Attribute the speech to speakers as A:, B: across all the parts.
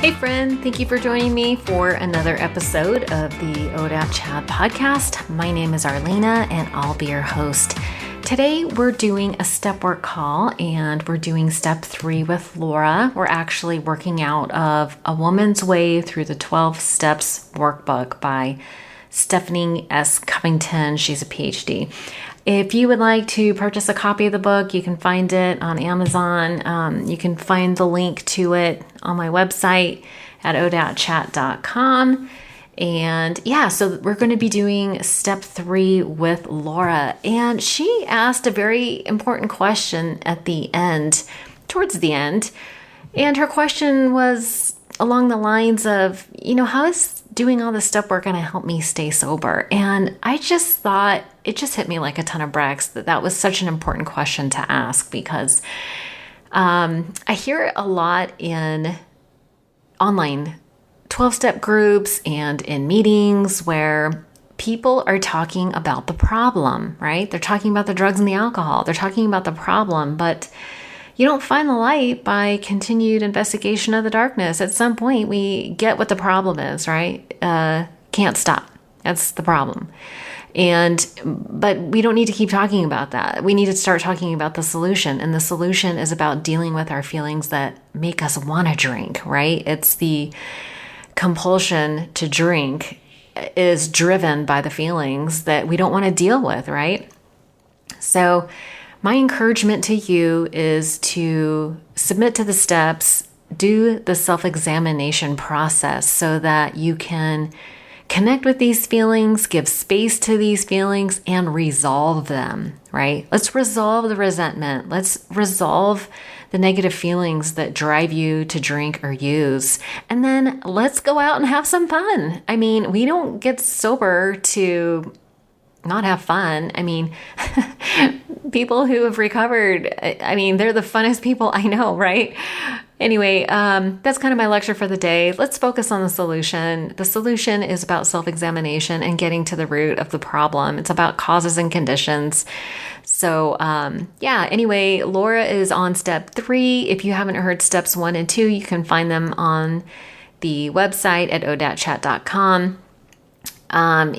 A: Hey friend, thank you for joining me for another episode of the ODAT Chat podcast. My name is Arlena and I'll be your host. Today we're doing a step work call and we're doing step 3 with Laura. We're actually working out of A Woman's Way Through the 12 Steps Workbook by Stephanie Covington. She's a PhD. If you would like to purchase a copy of the book, you can find it on Amazon. You can find the link to it on my website at odatchat.com. And yeah, so we're going to be doing step 3 with Laura. And she asked a very important question at the end, towards the end. And her question was along the lines of, how is doing all this step work going to help me stay sober? And I just thought, it just hit me like a ton of bricks that was such an important question to ask, because I hear it a lot in online 12-step groups and in meetings where people are talking about the problem, right? They're talking about the drugs and the alcohol. They're talking about the problem, but you don't find the light by continued investigation of the darkness. At some point, we get what the problem is, right? Can't stop. That's the problem. But we don't need to keep talking about that. We need to start talking about the solution. And the solution is about dealing with our feelings that make us want to drink, right? It's the compulsion to drink is driven by the feelings that we don't want to deal with, right? So my encouragement to you is to submit to the steps, do the self-examination process so that you can connect with these feelings, give space to these feelings, and resolve them, right? Let's resolve the resentment. Let's resolve the negative feelings that drive you to drink or use. And then let's go out and have some fun. I mean, we don't get sober to not have fun. I mean, people who have recovered, they're the funnest people I know, right? Anyway, that's kind of my lecture for the day. Let's focus on the solution. The solution is about self-examination and getting to the root of the problem. It's about causes and conditions. So, anyway, Laura is on step 3. If you haven't heard steps 1 and 2, you can find them on the website at odatchat.com.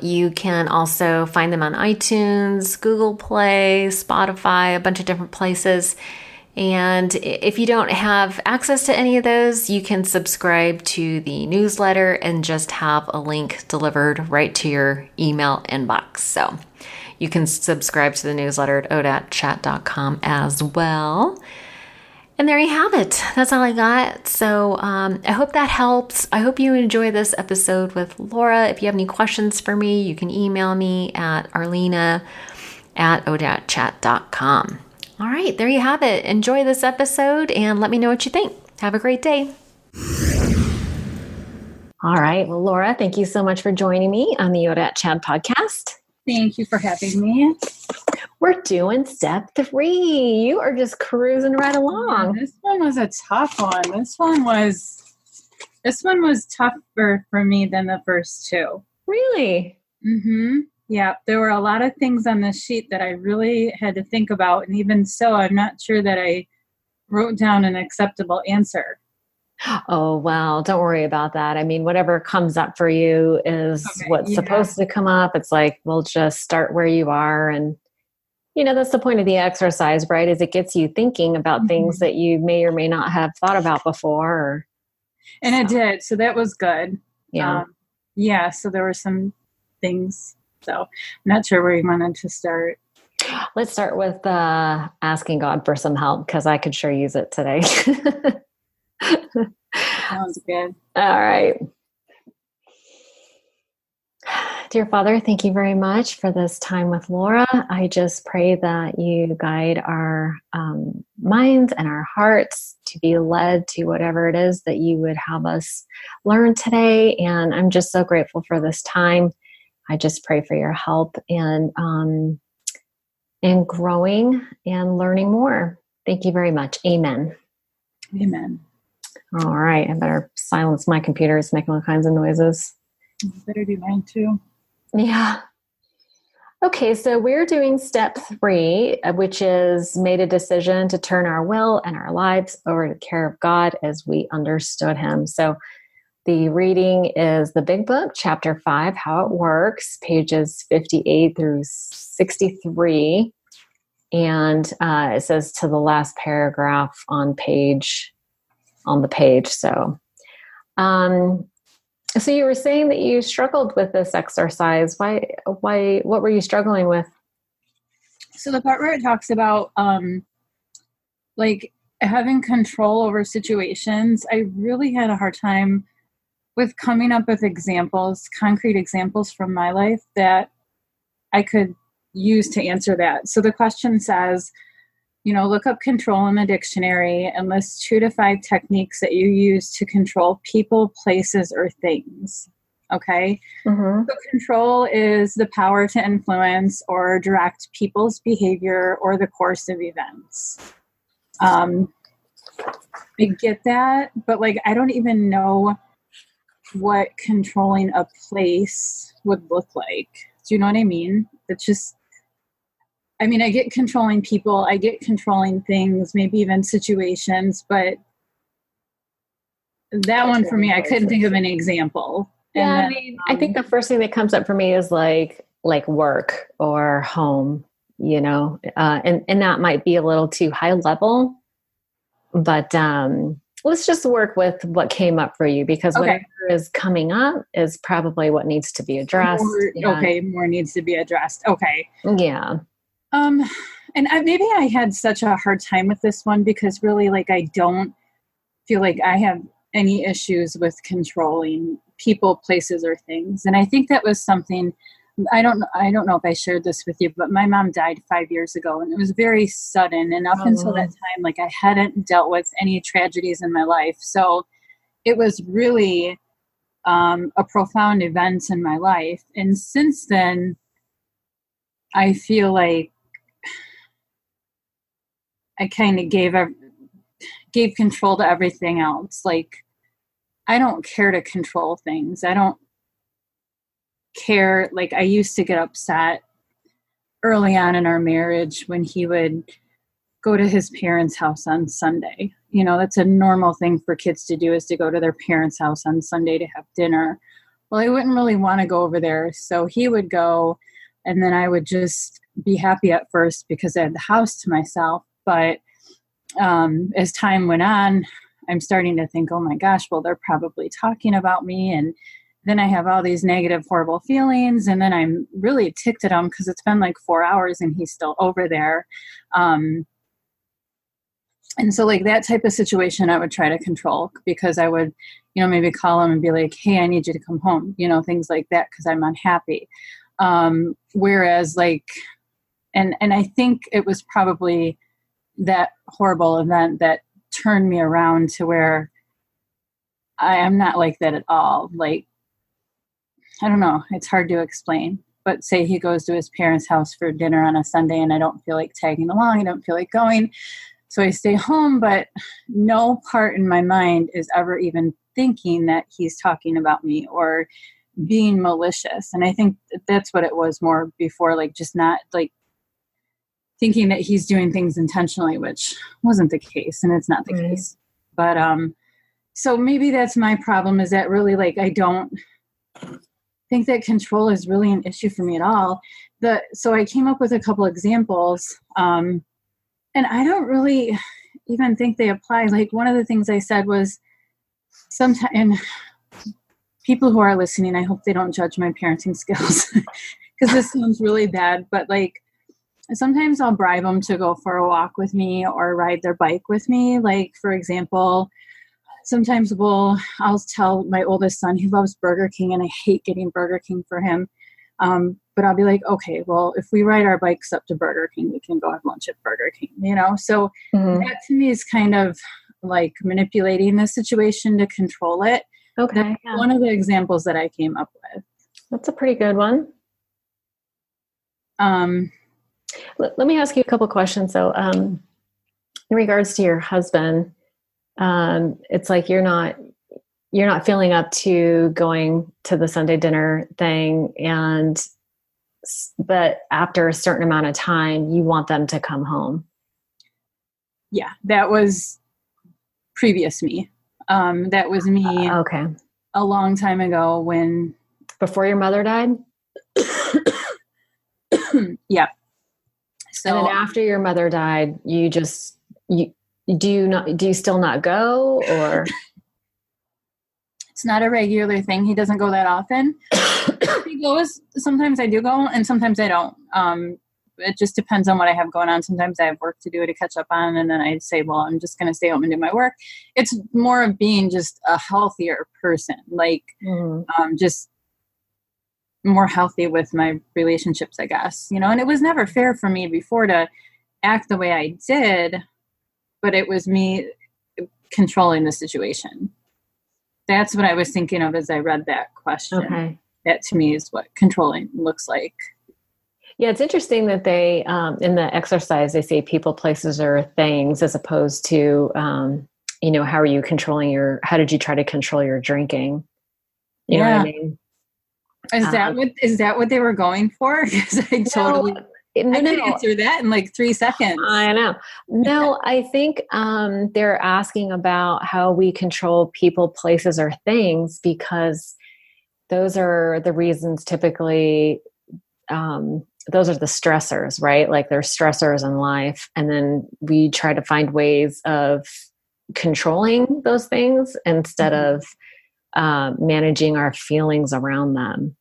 A: You can also find them on iTunes, Google Play, Spotify, a bunch of different places. And if you don't have access to any of those, you can subscribe to the newsletter and just have a link delivered right to your email inbox. So you can subscribe to the newsletter at odatchat.com as well. And there you have it. That's all I got. So I hope that helps. I hope you enjoy this episode with Laura. If you have any questions for me, you can email me at arlena@odatchat.com. All right, there you have it. Enjoy this episode and let me know what you think. Have a great day. All right. Well, Laura, thank you so much for joining me on the ODAT Chat podcast.
B: Thank you for having me.
A: We're doing step 3. You are just cruising right along.
B: Yeah, this one was a tough one. This one was tougher for me than the first 2.
A: Really?
B: Mm-hmm. Yeah, there were a lot of things on this sheet that I really had to think about. And even so, I'm not sure that I wrote down an acceptable answer.
A: Oh, well, don't worry about that. I mean, whatever comes up for you is what's supposed to come up. It's like, we'll just start where you are. And, that's the point of the exercise, right? Is it gets you thinking about things that you may or may not have thought about before.
B: And it did. So that was good.
A: Yeah.
B: So there were some things. So I'm not sure where you wanted to start.
A: Let's start with asking God for some help, because I could sure use it today.
B: Sounds good.
A: All right. Dear Father, thank you very much for this time with Laura. I just pray that you guide our minds and our hearts to be led to whatever it is that you would have us learn today. And I'm just so grateful for this time. I just pray for your help and growing and learning more. Thank you very much. Amen.
B: Amen.
A: All right. I better silence my computer. It's making all kinds of noises.
B: You better do mine too.
A: Yeah. Okay, so we're doing step 3, which is made a decision to turn our will and our lives over to the care of God as we understood him. So the reading is the Big Book, Chapter 5, How It Works, pages 58 through 63. And it says to the last paragraph on the page. So you were saying that you struggled with this exercise. Why, what were you struggling with?
B: So the part where it talks about like having control over situations, I really had a hard time with coming up with examples, concrete examples from my life that I could use to answer that. So the question says, look up control in the dictionary and list 2 to 5 techniques that you use to control people, places, or things. Okay. Mm-hmm. So control is the power to influence or direct people's behavior or the course of events. I get that, but I don't even know what controlling a place would look like. Do you know what I mean? It's just, I get controlling people, I get controlling things, maybe even situations, but that one for me, I couldn't think of an example.
A: Yeah, then, I think the first thing that comes up for me is like work or home, and that might be a little too high level, but let's just work with what came up for you, because whatever is coming up is probably what needs to be addressed.
B: More needs to be addressed. Okay.
A: Yeah.
B: And maybe I had such a hard time with this one because really, I don't feel like I have any issues with controlling people, places, or things. And I think that was something, I don't know if I shared this with you, but my mom died 5 years ago, and it was very sudden. And up until that time, I hadn't dealt with any tragedies in my life. So it was really a profound event in my life. And since then, I feel like I kind of gave control to everything else. I don't care to control things. I don't care. I used to get upset early on in our marriage when he would go to his parents' house on Sunday. That's a normal thing for kids to do, is to go to their parents' house on Sunday to have dinner. Well, I wouldn't really want to go over there. So he would go, and then I would just be happy at first because I had the house to myself. But as time went on, I'm starting to think, oh my gosh, well, they're probably talking about me. And then I have all these negative, horrible feelings. And then I'm really ticked at him because it's been 4 hours and he's still over there. And so that type of situation, I would try to control, because I would, maybe call him and be like, hey, I need you to come home, things like that, because I'm unhappy. Whereas and I think it was probably that horrible event that turned me around to where I am not like that at all. I don't know, it's hard to explain, but say he goes to his parents' house for dinner on a Sunday and I don't feel like tagging along, I don't feel like going. So I stay home, but no part in my mind is ever even thinking that he's talking about me or being malicious. And I think that's what it was more before, just not thinking that he's doing things intentionally, which wasn't the case, and it's not the case. But so maybe that's my problem, is that really I don't think that control is really an issue for me at all. So I came up with a couple examples, and I don't really even think they apply. One of the things I said was, sometimes, and people who are listening, I hope they don't judge my parenting skills because this sounds really bad, but sometimes I'll bribe them to go for a walk with me or ride their bike with me. For example, sometimes I'll tell my oldest son, he loves Burger King and I hate getting Burger King for him. But I'll be like, okay, well, if we ride our bikes up to Burger King, we can go have lunch at Burger King, So that to me is kind of manipulating the situation to control it.
A: Okay.
B: That's one of the examples that I came up with.
A: That's a pretty good one. Let me ask you a couple questions. So, in regards to your husband, it's you're not feeling up to going to the Sunday dinner thing. And but after a certain amount of time, you want them to come home.
B: Yeah, that was previous me. That was me
A: Okay.
B: a long time ago when...
A: Before your mother died?
B: Yeah. So,
A: and then after your mother died, do you still not go, or?
B: It's not a regular thing. He doesn't go that often. He goes, sometimes I do go and sometimes I don't. It just depends on what I have going on. Sometimes I have work to do to catch up on, and then I'd say, well, I'm just going to stay home and do my work. It's more of being just a healthier person, like just more healthy with my relationships, I guess, and it was never fair for me before to act the way I did, but it was me controlling the situation. That's what I was thinking of as I read that question.
A: Okay.
B: That to me is what controlling looks like.
A: Yeah, it's interesting that they, in the exercise, they say people, places, or things, as opposed to, how are you controlling how did you try to control your drinking? You know what I mean?
B: Is that what they were going for? Because I could answer that in like 3 seconds.
A: I know. No, I think they're asking about how we control people, places, or things, because those are the reasons typically, those are the stressors, right? Like there's stressors in life. And then we try to find ways of controlling those things instead of managing our feelings around them.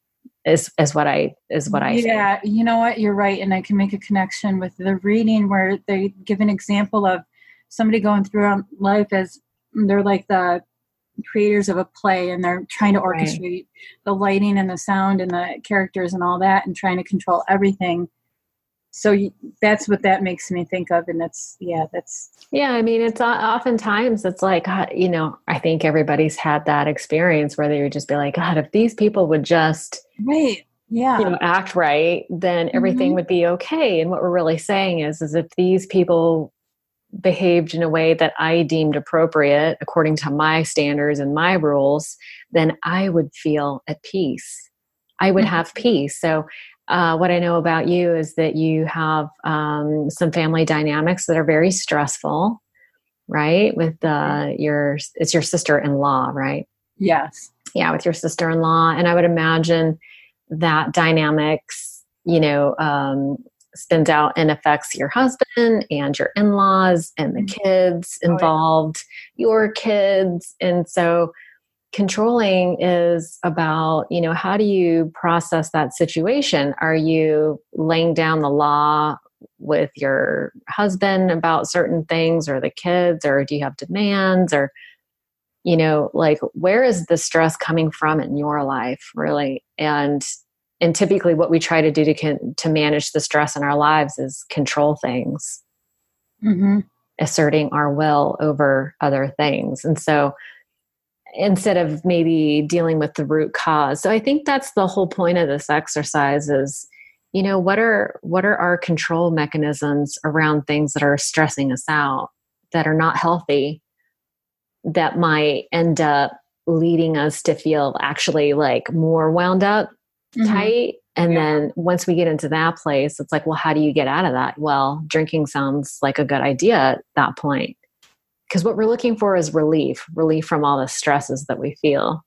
A: Is what I think.
B: Yeah, you know what? You're right. And I can make a connection with the reading where they give an example of somebody going through life as they're like the creators of a play, and they're trying to orchestrate the lighting and the sound and the characters and all that, and trying to control everything. So that's what that makes me think of. And that's.
A: Yeah, I mean, it's oftentimes it's like, I think everybody's had that experience where they would just be like, God, if these people would just act right, then everything would be okay. And what we're really saying is if these people behaved in a way that I deemed appropriate according to my standards and my rules, then I would feel at peace. I would have peace. So what I know about you is that you have some family dynamics that are very stressful, right? With it's your sister-in-law, right?
B: Yes.
A: Yeah, with your sister-in-law. And I would imagine that dynamics, spins out and affects your husband and your in-laws and the kids involved, your kids. And so controlling is about, how do you process that situation? Are you laying down the law with your husband about certain things, or the kids, or do you have demands, or, where is the stress coming from in your life, really? And typically what we try to do to manage the stress in our lives is control things, asserting our will over other things. And so instead of maybe dealing with the root cause. So I think that's the whole point of this exercise is, what are our control mechanisms around things that are stressing us out, that are not healthy, that might end up leading us to feel actually like more wound up, tight. And then once we get into that place, it's like, well, how do you get out of that? Well, drinking sounds like a good idea at that point. Because what we're looking for is relief from all the stresses that we feel.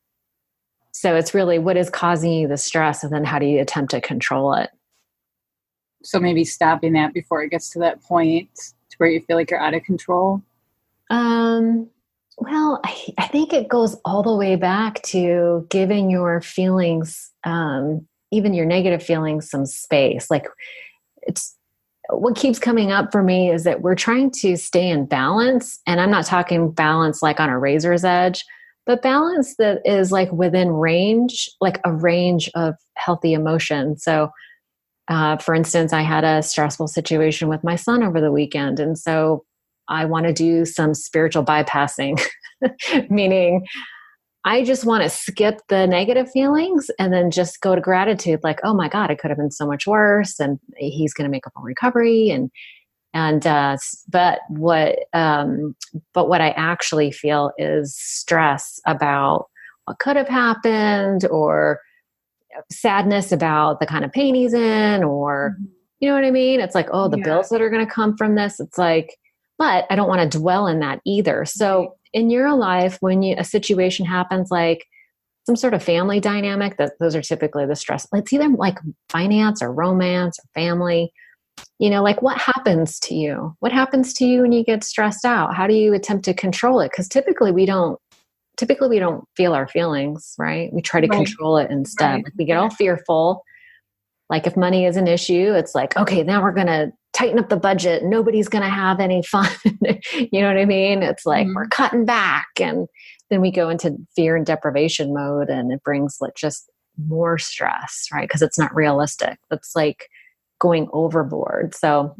A: So it's really what is causing you the stress, and then how do you attempt to control it?
B: So maybe stopping that before it gets to that point to where you feel like you're out of control.
A: Well, I think it goes all the way back to giving your feelings, even your negative feelings, some space. Like it's what keeps coming up for me is that we're trying to stay in balance. And I'm not talking balance like on a razor's edge, but balance that is like within range, like a range of healthy emotion. So, for instance, I had a stressful situation with my son over the weekend. And so I want to do some spiritual bypassing, meaning I just want to skip the negative feelings and then just go to gratitude. Like, oh my God, it could have been so much worse. And he's going to make up on recovery. But what I actually feel is stress about what could have happened, or sadness about the kind of pain he's in, or, you know what I mean? It's like, oh, the bills that are going to come from this. It's like, but I don't want to dwell in that either. So in your life, when a situation happens, like some sort of family dynamic, that those are typically the stress. It's either like finance or romance or family, like what happens to you? What happens to you when you get stressed out? How do you attempt to control it? Because typically we don't feel our feelings, right? We try to control it instead. Like we get all fearful. Like if money is an issue, it's like, okay, now we're going to tighten up the budget. Nobody's going to have any fun. You know what I mean? It's like we're cutting back, and then we go into fear and deprivation mode, and it brings just more stress, right? Because it's not realistic. It's like going overboard. So,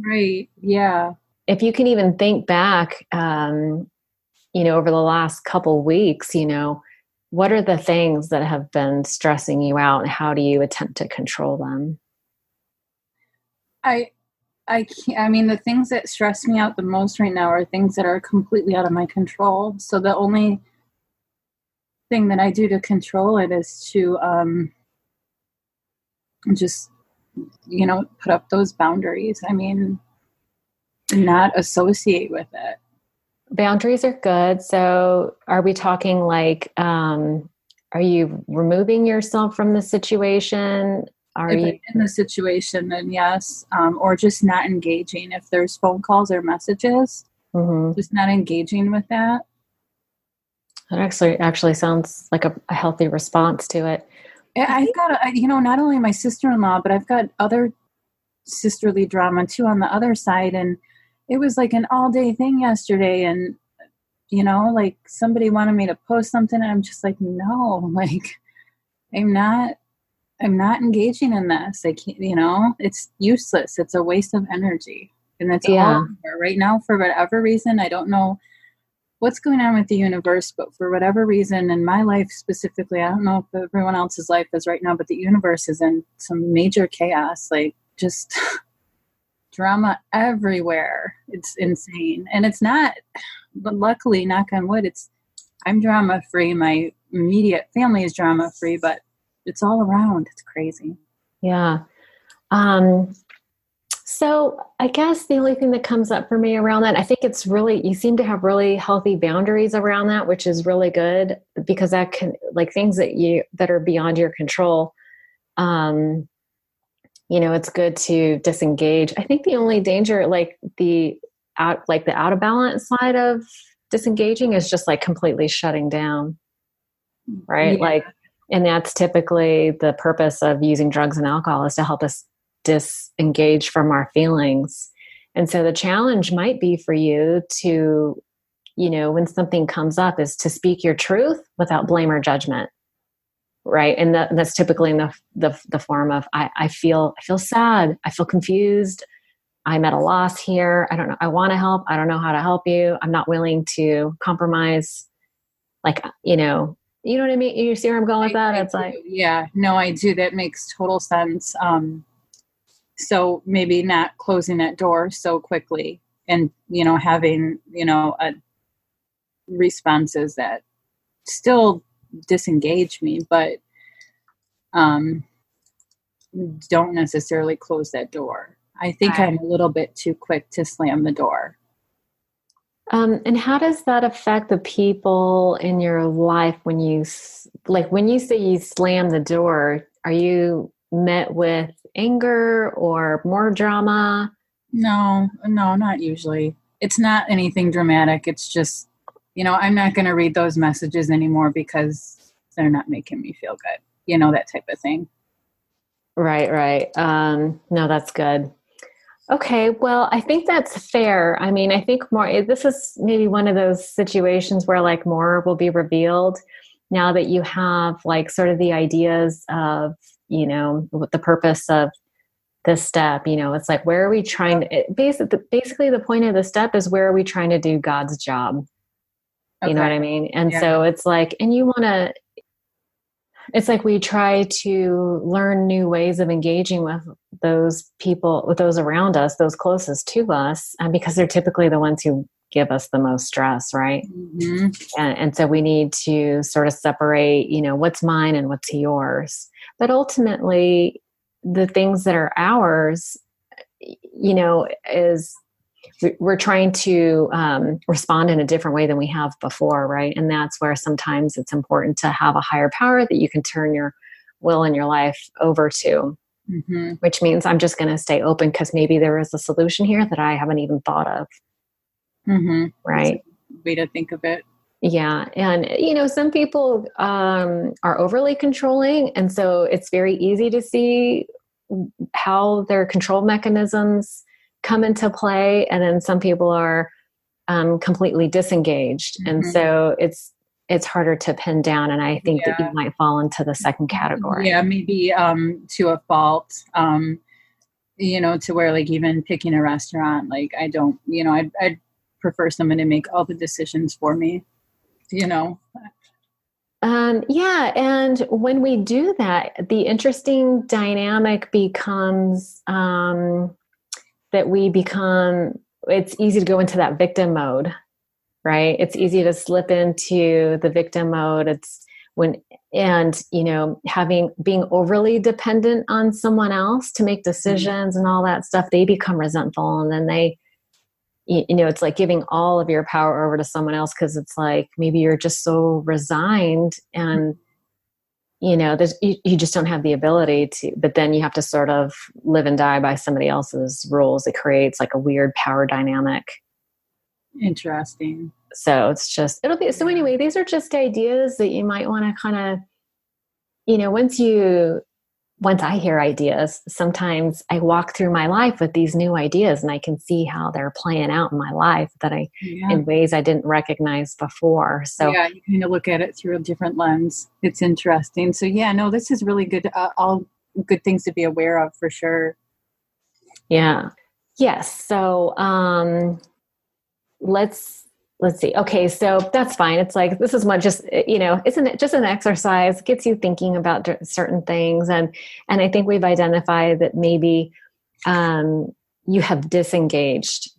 A: if you can even think back, over the last couple weeks, what are the things that have been stressing you out, and how do you attempt to control them?
B: The things that stress me out the most right now are things that are completely out of my control. So the only thing that I do to control it is to just, put up those boundaries. Not associate with it.
A: Boundaries are good. So are we talking like, are you removing yourself from the situation?
B: If I'm in the situation, then yes. Or just not engaging. If there's phone calls or messages, just not engaging with that.
A: That actually sounds like a healthy response to it.
B: I've got, not only my sister-in-law, but I've got other sisterly drama too on the other side. And it was like an all-day thing yesterday. And, like somebody wanted me to post something, and I'm just like, no, like I'm not engaging in this. I can't, it's useless. It's a waste of energy. And it's all over right now for whatever reason. I don't know what's going on with the universe, but for whatever reason in my life specifically, I don't know if everyone else's life is right now, but the universe is in some major chaos, like just drama everywhere. It's insane. And it's not, but luckily, knock on wood, I'm drama free. My immediate family is drama free, but it's all around. It's crazy.
A: Yeah. So I guess the only thing that comes up for me around that, I think it's really, you seem to have really healthy boundaries around that, which is really good, because that can, like things that are beyond your control, it's good to disengage. I think the only danger, like the out of balance side of disengaging is just like completely shutting down. Right. Yeah. And that's typically the purpose of using drugs and alcohol, is to help us disengage from our feelings. And so the challenge might be for you to, when something comes up, is to speak your truth without blame or judgment. Right. And that's typically in the form of, I feel sad. I feel confused. I'm at a loss here. I don't know. I want to help. I don't know how to help you. I'm not willing to compromise. You know what I mean? You see where I'm going with that? It's like,
B: yeah, no, I do. That makes total sense. So maybe not closing that door so quickly, and, having, responses that still disengage me, but don't necessarily close that door. I think I'm a little bit too quick to slam the door.
A: And how does that affect the people in your life when you say you slam the door? Are you met with anger or more drama?
B: No, not usually. It's not anything dramatic. It's just, I'm not going to read those messages anymore because they're not making me feel good. That type of thing. Right.
A: No, that's good. Okay, well, I think that's fair. I mean, I think this is maybe one of those situations where more will be revealed now that you have sort of the ideas of, what the purpose of this step, it's like, where are we trying to, basically the point of the step is, where are we trying to do God's job? You know what I mean? And so it's like, and you want to, it's like we try to learn new ways of engaging with those people, with those around us, those closest to us, because they're typically the ones who give us the most stress, right?
B: Mm-hmm.
A: And so we need to sort of separate, what's mine and what's yours. But ultimately, the things that are ours, is we're trying to respond in a different way than we have before, right? And that's where sometimes it's important to have a higher power that you can turn your will and your life over to, which means I'm just going to stay open because maybe there is a solution here that I haven't even thought of. Right?
B: That's a way to think of it.
A: Yeah. And, some people are overly controlling. And so it's very easy to see how their control mechanisms come into play. And then some people are completely disengaged. And so it's harder to pin down. And I think that you might fall into the second category.
B: Yeah, maybe to a fault, to where like even picking a restaurant, like I don't, I'd prefer someone to make all the decisions for me, Yeah.
A: And when we do that, the interesting dynamic becomes that it's easy to go into that victim mode, right? It's easy to slip into the victim mode. Being overly dependent on someone else to make decisions and all that stuff, they become resentful. And then it's like giving all of your power over to someone else because it's like maybe you're just so resigned and you just don't have the ability to, but then you have to sort of live and die by somebody else's rules. It creates like a weird power dynamic.
B: Interesting.
A: So so anyway, these are just ideas that you might want to kind of, once I hear ideas, sometimes I walk through my life with these new ideas and I can see how they're playing out in my life in ways I didn't recognize before. So
B: yeah, you kind of look at it through a different lens. It's interesting. So this is really good. All good things to be aware of for sure.
A: Yeah. Yes. So, let's see. Okay. So that's fine. It's like, this is just, isn't it just an exercise? It gets you thinking about certain things. And I think we've identified that maybe, you have disengaged,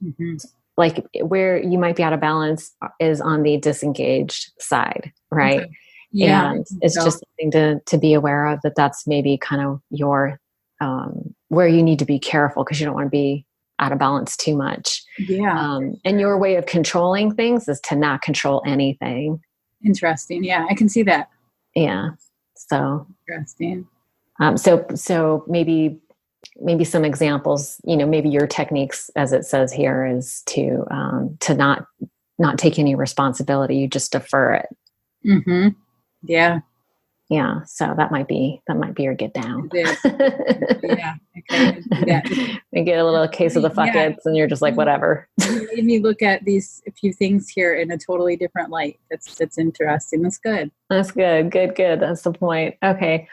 A: like where you might be out of balance is on the disengaged side. Right. Okay. Yeah. And it's just something to be aware of that's maybe kind of your, where you need to be careful because you don't want to be out of balance too much.
B: Yeah.
A: And your way of controlling things is to not control anything.
B: Interesting. Yeah, I can see that.
A: Yeah. So
B: interesting.
A: So maybe some examples, maybe your techniques, as it says here, is to not take any responsibility. You just defer it.
B: Yeah.
A: Yeah, so that might be your get down.
B: Yeah, okay. Yeah.
A: You get a little case of the fuckets, and you're just like, whatever.
B: You made me look at these few things here in a totally different light. That's interesting. That's good.
A: That's good. Good. That's the point. Okay.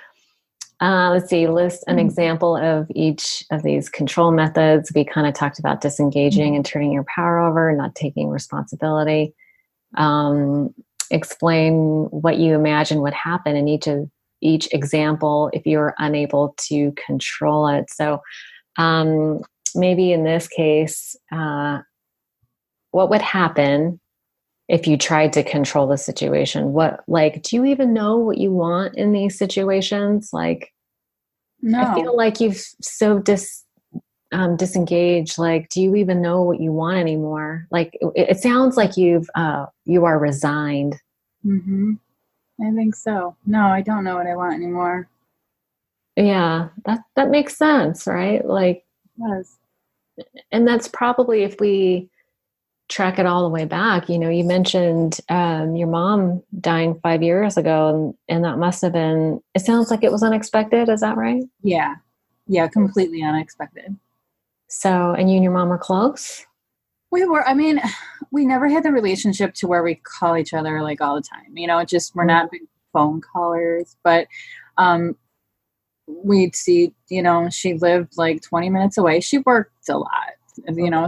A: Let's see. List an example of each of these control methods. We kind of talked about disengaging and turning your power over, not taking responsibility. Explain what you imagine would happen in each example if you're unable to control it. So maybe in this case, what would happen if you tried to control the situation? Do you even know what you want in these situations? Like, no. I feel like you've so disengaged. Like, do you even know what you want anymore? Like, it sounds like you are resigned.
B: I think so. No, I don't know what I want anymore.
A: Yeah, that makes sense, right? Like,
B: it does.
A: And that's probably, if we track it all the way back, you mentioned your mom dying 5 years ago, and that must have been, it sounds like it was unexpected. Is that right?
B: Yeah, completely unexpected.
A: So, and you and your mom were close?
B: We were. I mean, we never had the relationship to where we call each other like all the time. We're not big phone callers, but we'd see, she lived like 20 minutes away. She worked a lot,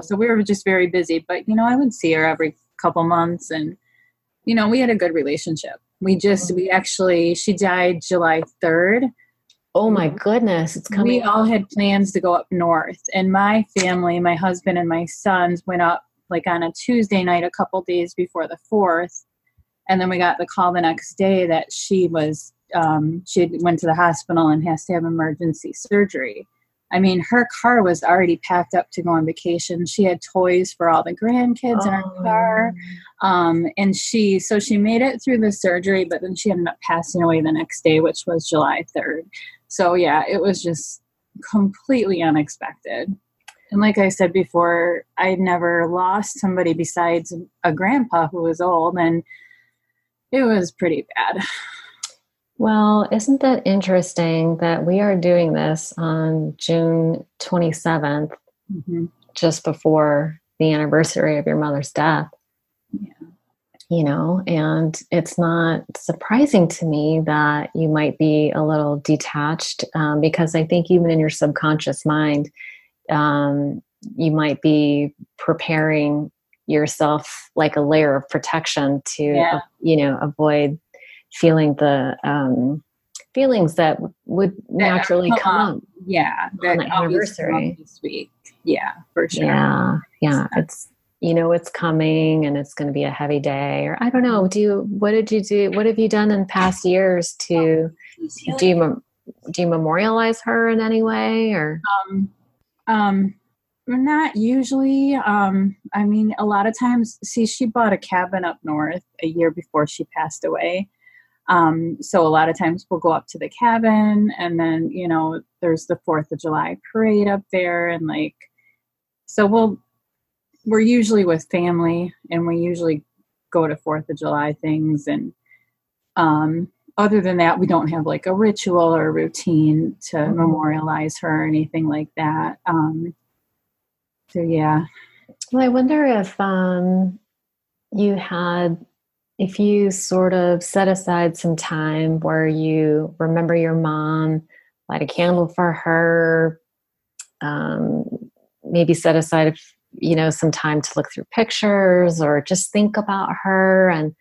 B: so we were just very busy, but, I would see her every couple months, and, we had a good relationship. She died July 3rd.
A: Oh my goodness, it's coming.
B: We all had plans to go up north, and my family, my husband and my sons, went up like on a Tuesday night, a couple days before the 4th. And then we got the call the next day that she was, she went to the hospital and has to have emergency surgery. I mean, her car was already packed up to go on vacation. She had toys for all the grandkids in her car. And she made it through the surgery, but then she ended up passing away the next day, which was July 3rd. So yeah, it was just completely unexpected. And like I said before, I'd never lost somebody besides a grandpa who was old, and it was pretty bad.
A: Well, isn't that interesting that we are doing this on June 27th, just before the anniversary of your mother's death?
B: Yeah.
A: You know, and it's not surprising to me that you might be a little detached, because I think even in your subconscious mind, you might be preparing yourself like a layer of protection to, avoid feeling the feelings that would naturally come up.
B: Yeah,
A: on the anniversary
B: this week. Yeah, for sure.
A: Yeah. It's, it's coming and it's going to be a heavy day, or I don't know. What did you do? What have you done in past years do you memorialize her in any way, or?
B: Not usually. I mean, a lot of times, she bought a cabin up north a year before she passed away. So a lot of times we'll go up to the cabin, and then, there's the 4th of July parade up there. And so we're usually with family, and we usually go to 4th of July things. And, other than that, we don't have like a ritual or a routine to memorialize her or anything like that. So yeah.
A: Well, I wonder if you sort of set aside some time where you remember your mom, light a candle for her, maybe set aside, some time to look through pictures, or just think about her and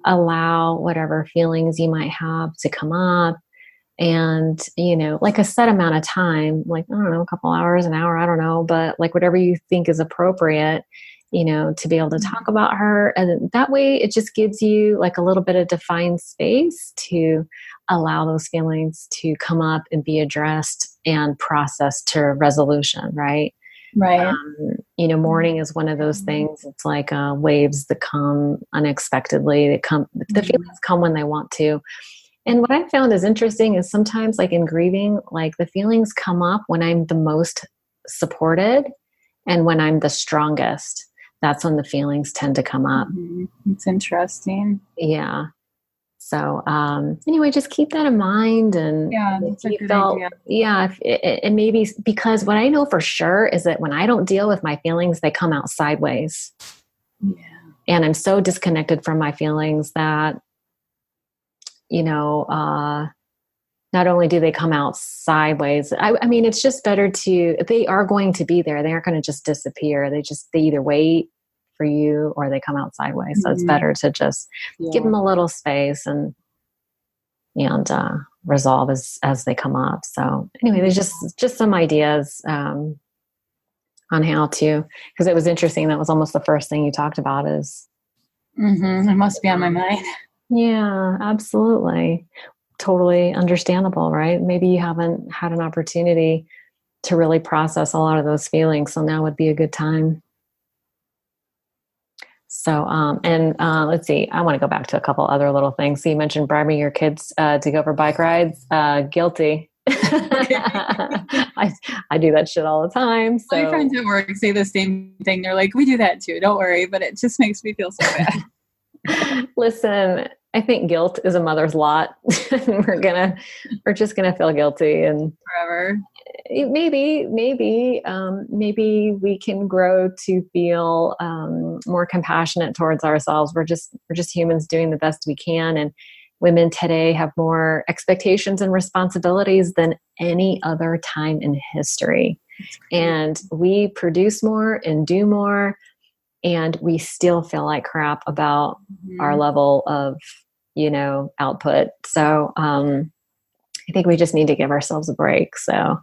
A: allow whatever feelings you might have to come up. And, like a set amount of time, like, I don't know, a couple hours, an hour, I don't know, but like whatever you think is appropriate, to be able to talk about her. And that way it just gives you like a little bit of defined space to allow those feelings to come up and be addressed and processed to resolution. Right.
B: Right.
A: Mourning is one of those things. It's like waves that come unexpectedly. The feelings come when they want to. And what I found is interesting is sometimes, like in grieving, like the feelings come up when I'm the most supported and when I'm the strongest. That's when the feelings tend to come up.
B: It's interesting.
A: Yeah. So anyway, just keep that in mind. And
B: that's a good idea.
A: Yeah. And maybe because what I know for sure is that when I don't deal with my feelings, they come out sideways.
B: Yeah.
A: And I'm so disconnected from my feelings that, not only do they come out sideways, I mean, it's just better they are going to be there. They aren't going to just disappear. They either wait for you or they come out sideways. So it's better to just give them a little space and resolve as they come up. So anyway, there's just some ideas on how to, because it was interesting. That was almost the first thing you talked about is.
B: It must be on my mind.
A: Yeah, absolutely. Totally understandable, right? Maybe you haven't had an opportunity to really process a lot of those feelings. So now would be a good time. So, let's see, I want to go back to a couple other little things. So you mentioned bribing your kids to go for bike rides. Guilty. I do that shit all the time. So.
B: My friends at work say the same thing. They're like, we do that too. Don't worry. But it just makes me feel so bad.
A: Listen, I think guilt is a mother's lot. We're just gonna feel guilty and
B: forever.
A: Maybe we can grow to feel more compassionate towards ourselves. We're just humans doing the best we can, and women today have more expectations and responsibilities than any other time in history. And we produce more and do more. And we still feel like crap about our level of, output. So I think we just need to give ourselves a break. So,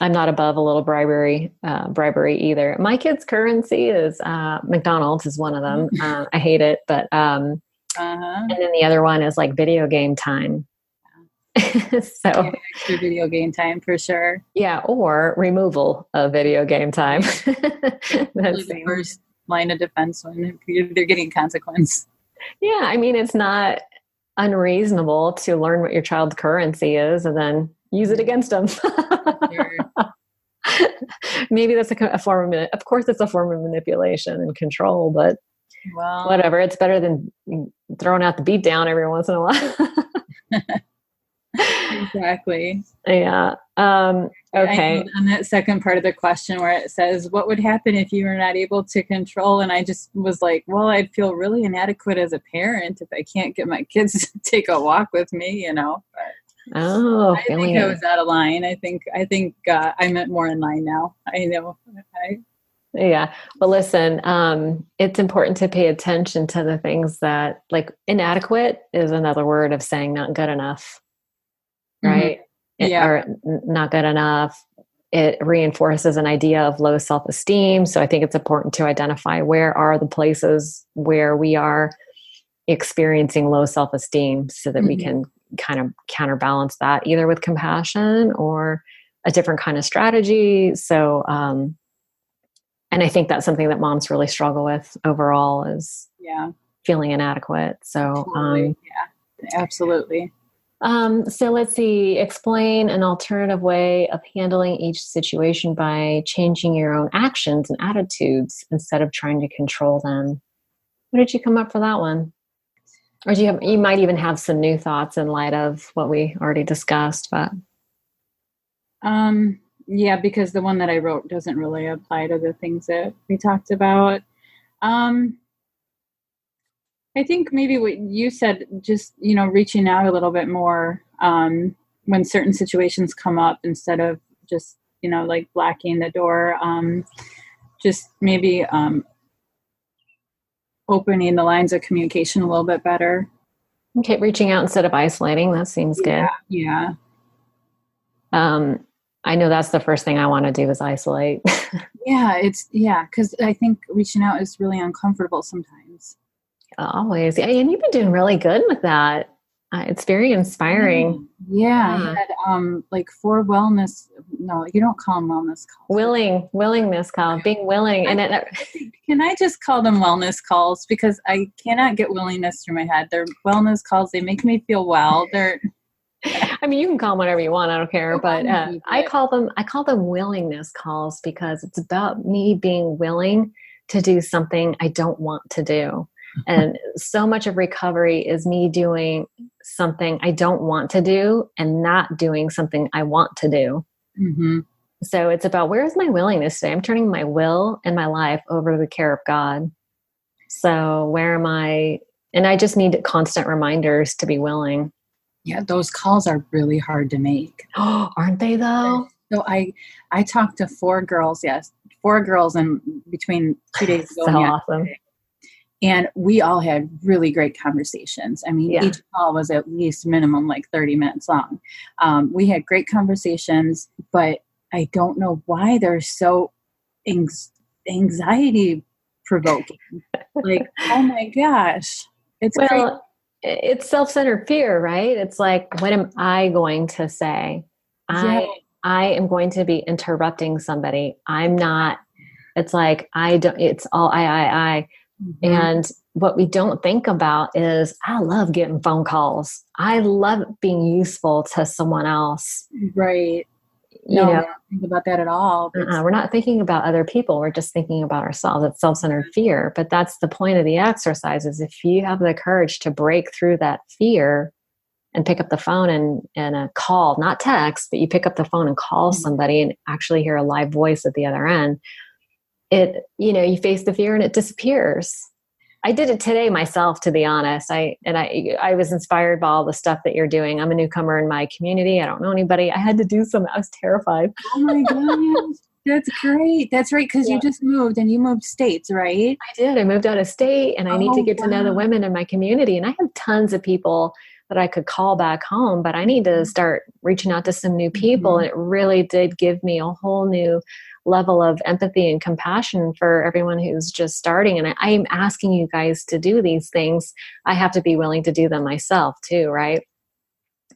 A: I'm not above a little bribery either. My kids' currency is McDonald's is one of them. I hate it, but and then the other one is like video game time. So
B: yeah, extra video game time for sure.
A: Yeah, or removal of video game time.
B: That's the first line of defense when they're getting consequence.
A: Yeah, I mean, it's not unreasonable to learn what your child's currency is and then use it against them. Sure. Maybe that's a form of course, it's a form of manipulation and control, but whatever. It's better than throwing out the beat down every once in a while.
B: Exactly.
A: Yeah. Okay.
B: On that second part of the question where it says, what would happen if you were not able to control? And I just was like, well, I'd feel really inadequate as a parent if I can't get my kids to take a walk with me, But I think I was out of line. I think I meant more in line now. I know.
A: Yeah. Well, listen, it's important to pay attention to the things that, like, inadequate is another word of saying not good enough. Right? Or not good enough. It reinforces an idea of low self-esteem. So I think it's important to identify where are the places where we are experiencing low self-esteem so that we can kind of counterbalance that either with compassion or a different kind of strategy. So, and I think that's something that moms really struggle with overall is feeling inadequate. So,
B: absolutely.
A: So let's see, explain an alternative way of handling each situation by changing your own actions and attitudes instead of trying to control them. What did you come up for that one? Or you might even have some new thoughts in light of what we already discussed, but.
B: Yeah, because the one that I wrote doesn't really apply to the things that we talked about. I think maybe what you said, just, reaching out a little bit more when certain situations come up instead of just, like blocking the door, just maybe opening the lines of communication a little bit better.
A: Okay, reaching out instead of isolating, that seems good.
B: Yeah.
A: I know that's the first thing I want to do is isolate.
B: Because I think reaching out is really uncomfortable sometimes.
A: Always. Yeah, and you've been doing really good with that. It's very inspiring.
B: I had like 4 wellness. No, you don't call them wellness calls.
A: Willingness call, being willing.
B: Can I just call them wellness calls? Because I cannot get willingness through my head. They're wellness calls. They make me feel well.
A: I mean, you can call them whatever you want. I don't care. But I call them willingness calls because it's about me being willing to do something I don't want to do. And so much of recovery is me doing something I don't want to do and not doing something I want to do. Mm-hmm. So it's about, where's my willingness today? I'm turning my will and my life over to the care of God. So where am I? And I just need constant reminders to be willing.
B: Yeah, those calls are really hard to make.
A: Oh, aren't they though?
B: So I talked to 4 girls, 4 girls in between 2 days ago.
A: So awesome.
B: And we all had really great conversations. I mean, each call was at least minimum like 30 minutes long. We had great conversations, but I don't know why they're so anxiety provoking. Like, oh my gosh. It's crazy.
A: It's self-centered fear, right? It's like, what am I going to say? I am going to be interrupting somebody. I'm not, it's like, it's all I. Mm-hmm. And what we don't think about is, I love getting phone calls. I love being useful to someone else.
B: Right. We don't think about that at all.
A: We're not thinking about other people. We're just thinking about ourselves. It's self-centered fear. But that's the point of the exercise, is if you have the courage to break through that fear and pick up the phone and call, not text, but you pick up the phone and call somebody and actually hear a live voice at the other end, you face the fear and it disappears. I did it today myself, to be honest. I was inspired by all the stuff that you're doing. I'm a newcomer in my community. I don't know anybody. I had to do some. I was terrified.
B: Oh my gosh. That's great. That's right. Because you just moved and you moved states, right?
A: I did. I moved out of state and I need to get to know the women in my community. And I have tons of people that I could call back home, but I need to start reaching out to some new people. And it really did give me a whole new level of empathy and compassion for everyone who's just starting. And I am asking you guys to do these things. I have to be willing to do them myself too, right?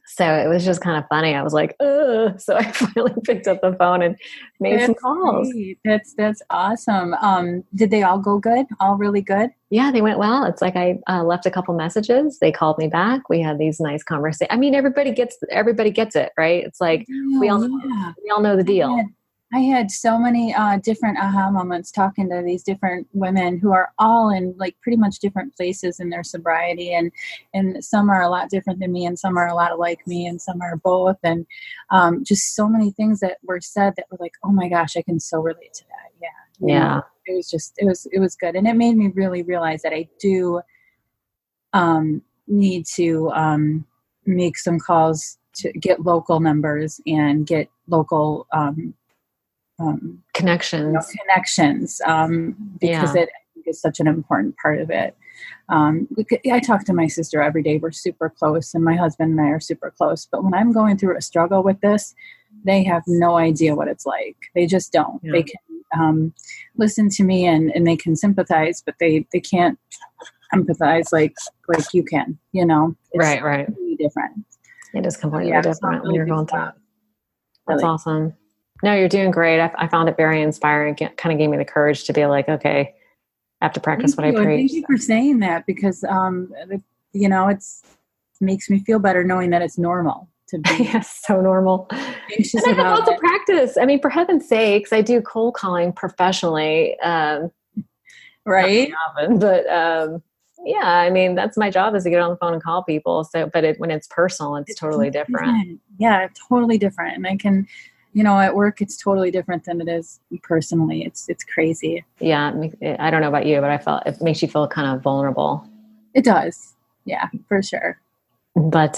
A: So it was just kind of funny. I was like, ugh. So I finally picked up the phone and made some calls.
B: Great. That's awesome. Did they all go good? All really good?
A: Yeah, they went well. It's like I left a couple messages. They called me back. We had these nice conversations. I mean, everybody gets it, right? It's like we all know the deal.
B: I had so many different aha moments talking to these different women who are all in like pretty much different places in their sobriety, and some are a lot different than me, and some are a lot like me, and some are both, and just so many things that were said that were like, oh my gosh, I can so relate to that. Yeah. You know, it was good, and it made me really realize that I do need to make some calls to get local numbers and get local connections, because it is such an important part of it. I talk to my sister every day. We're super close, and my husband and I are super close. But when I'm going through a struggle with this, they have no idea what it's like. They just don't. Yeah. They can listen to me and they can sympathize, but they can't empathize like you can. You know, it's
A: right.
B: Completely different.
A: It is completely different when you're going through it. That's awesome. No, you're doing great. I found it very inspiring. It kind of gave me the courage to be like, okay, I have to practice what I preach.
B: Thank you for saying that, because, you know, it makes me feel better knowing that it's normal to be.
A: Yes, so normal. And I have lots of practice. I mean, for heaven's sakes, I do cold calling professionally.
B: Right.
A: Often, but yeah, I mean, that's my job, is to get on the phone and call people. So, but when it's personal, it's totally different.
B: Yeah, totally different. And I can... You know, at work, it's totally different than it is personally. It's crazy.
A: Yeah. I don't know about you, but it makes you feel kind of vulnerable.
B: It does. Yeah, for sure.
A: But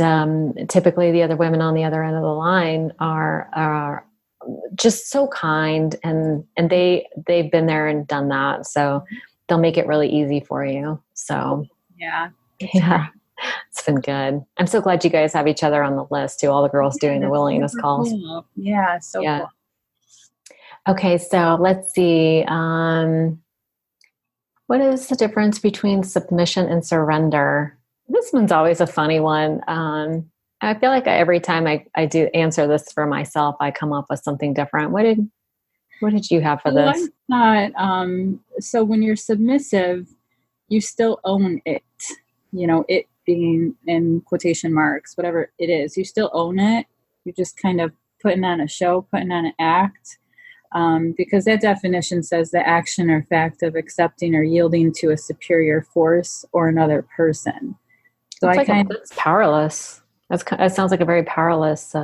A: typically the other women on the other end of the line are just so kind, and they've been there and done that. So they'll make it really easy for you. So
B: yeah.
A: It's been good. I'm so glad you guys have each other on the list too. All the girls doing the willingness calls.
B: Cool. Yeah. Cool.
A: Okay. So let's see. What is the difference between submission and surrender? This one's always a funny one. I feel like every time I do answer this for myself, I come up with something different. What did you have for this?
B: I thought, so when you're submissive, you still own it. You know, it being in quotation marks, whatever it is, you still own it. You're just kind of putting on a show, putting on an act, because that definition says the action or fact of accepting or yielding to a superior force or another person. So
A: it's powerless. That sounds like a very powerless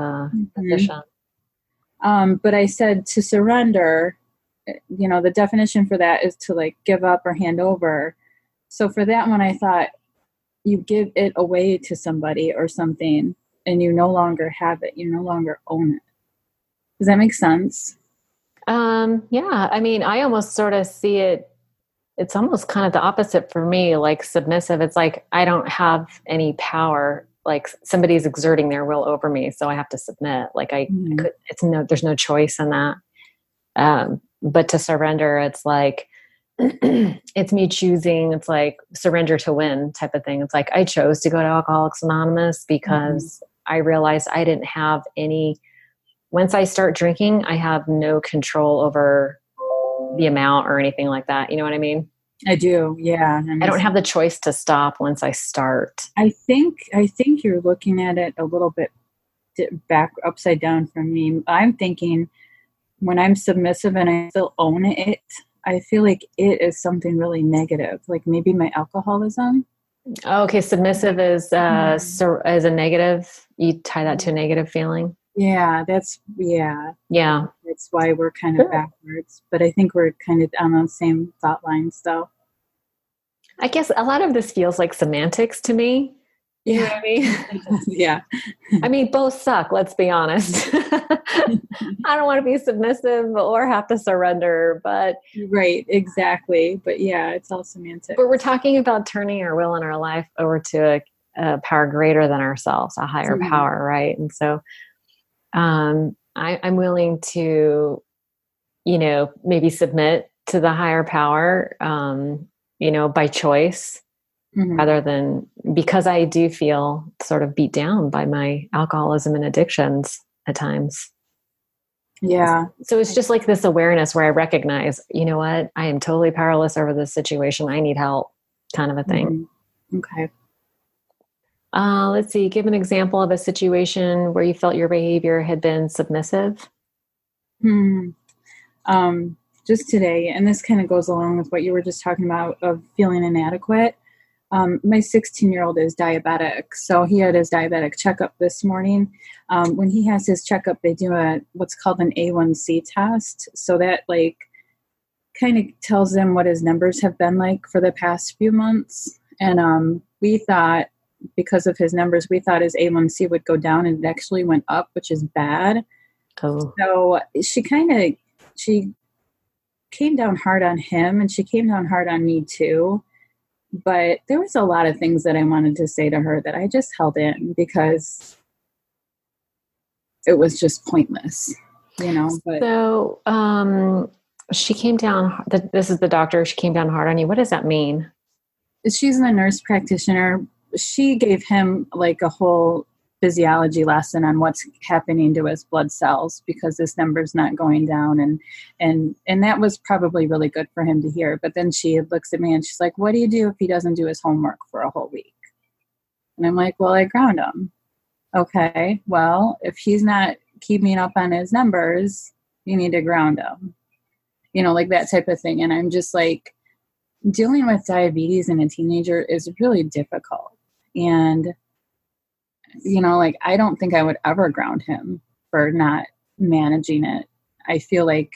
A: position.
B: But I said to surrender, you know, the definition for that is to like give up or hand over. So for that one, I thought, you give it away to somebody or something, and you no longer have it. You no longer own it. Does that make sense?
A: Yeah. I mean, I almost sort of see it. It's almost kind of the opposite for me, like submissive. It's like, I don't have any power. Like somebody's exerting their will over me, so I have to submit. Like there's no choice in that. But to surrender, it's like, it's me choosing. It's like surrender to win type of thing. It's like I chose to go to Alcoholics Anonymous because I realized I didn't have any. Once I start drinking, I have no control over the amount or anything like that. You know what I mean?
B: I do. Yeah.
A: I don't have the choice to stop once I start.
B: I think you're looking at it a little bit back upside down from me. I'm thinking when I'm submissive and I still own it, I feel like it is something really negative, like maybe my alcoholism.
A: Oh, okay. Submissive is as a negative. You tie that to a negative feeling.
B: Yeah, that's why we're kind of backwards, but I think we're kind of on those same thought lines though.
A: I guess a lot of this feels like semantics to me. You know what I mean?
B: Yeah.
A: I mean, both suck, let's be honest. I don't want to be submissive or have to surrender, but...
B: Right, exactly. But yeah, it's all semantics.
A: But we're talking about turning our will and our life over to a power greater than ourselves, a higher power, right? And so I'm willing to, maybe submit to the higher power, by choice, rather than because I do feel sort of beat down by my alcoholism and addictions at times.
B: Yeah.
A: So it's just like this awareness where I recognize, you know what, I am totally powerless over this situation. I need help, kind of a thing.
B: Okay.
A: Let's see. Give an example of a situation where you felt your behavior had been submissive.
B: Just today, and this kind of goes along with what you were just talking about of feeling inadequate. My 16-year-old is diabetic, so he had his diabetic checkup this morning. When he has his checkup, they do what's called an A1C test. So that kind of tells him what his numbers have been like for the past few months. And we thought, because of his numbers, we thought his A1C would go down, and it actually went up, which is bad.
A: Oh.
B: So she came down hard on him, and she came down hard on me too. But there was a lot of things that I wanted to say to her that I just held in because it was just pointless, But
A: So she came down, this is the doctor, she came down hard on you. What does that mean?
B: She's a nurse practitioner. She gave him a whole physiology lesson on what's happening to his blood cells because this number's not going down, and that was probably really good for him to hear. But then she looks at me and she's like, what do you do if he doesn't do his homework for a whole week? And I'm like, well, I ground him. Okay, well, if he's not keeping up on his numbers, you need to ground him, that type of thing. And I'm just like, dealing with diabetes in a teenager is really difficult. And I don't think I would ever ground him for not managing it. I feel like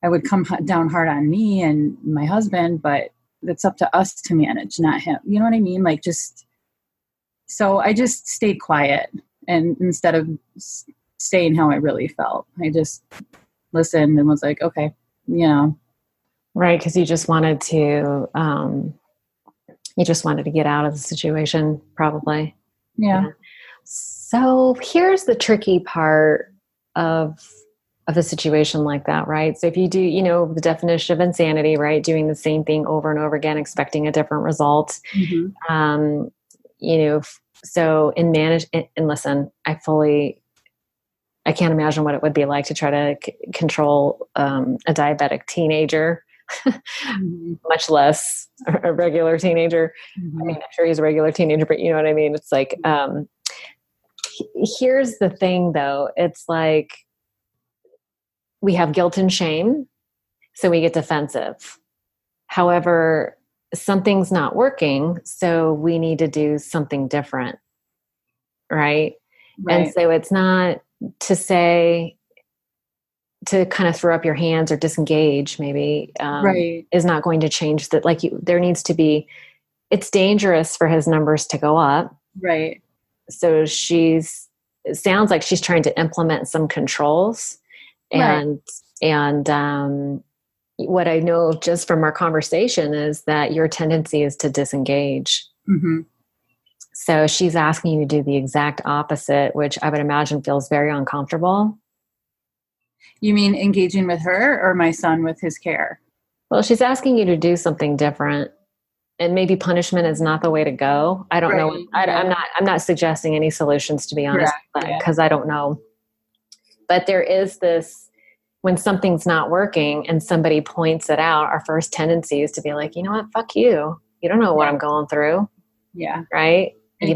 B: I would come down hard on me and my husband, but it's up to us to manage, not him. You know what I mean? So I just stayed quiet, and instead of saying how I really felt, I just listened and was like, okay,
A: Right. Cause you just wanted to get out of the situation, probably.
B: Yeah.
A: So here's the tricky part of a situation like that, right? So if you do, the definition of insanity, right? Doing the same thing over and over again, expecting a different result. So and listen, I can't imagine what it would be like to try to control a diabetic teenager, much less a regular teenager. I mean, I'm sure he's a regular teenager, but you know what I mean? It's like, here's the thing though. It's like we have guilt and shame, so we get defensive. However, something's not working, so we need to do something different. Right. And so it's not to say, to kind of throw up your hands or disengage maybe, is not going to change that. There needs to be, it's dangerous for his numbers to go up.
B: Right.
A: So it sounds like she's trying to implement some controls, and what I know just from our conversation is that your tendency is to disengage. So she's asking you to do the exact opposite, which I would imagine feels very uncomfortable.
B: You mean engaging with her or my son with his care?
A: Well, she's asking you to do something different, and maybe punishment is not the way to go. I don't know. I'm not suggesting any solutions, to be honest, because I don't know. But there is this, when something's not working and somebody points it out, our first tendency is to be like, you know what, fuck you. You don't know what I'm going through. Yeah. Right. Exactly.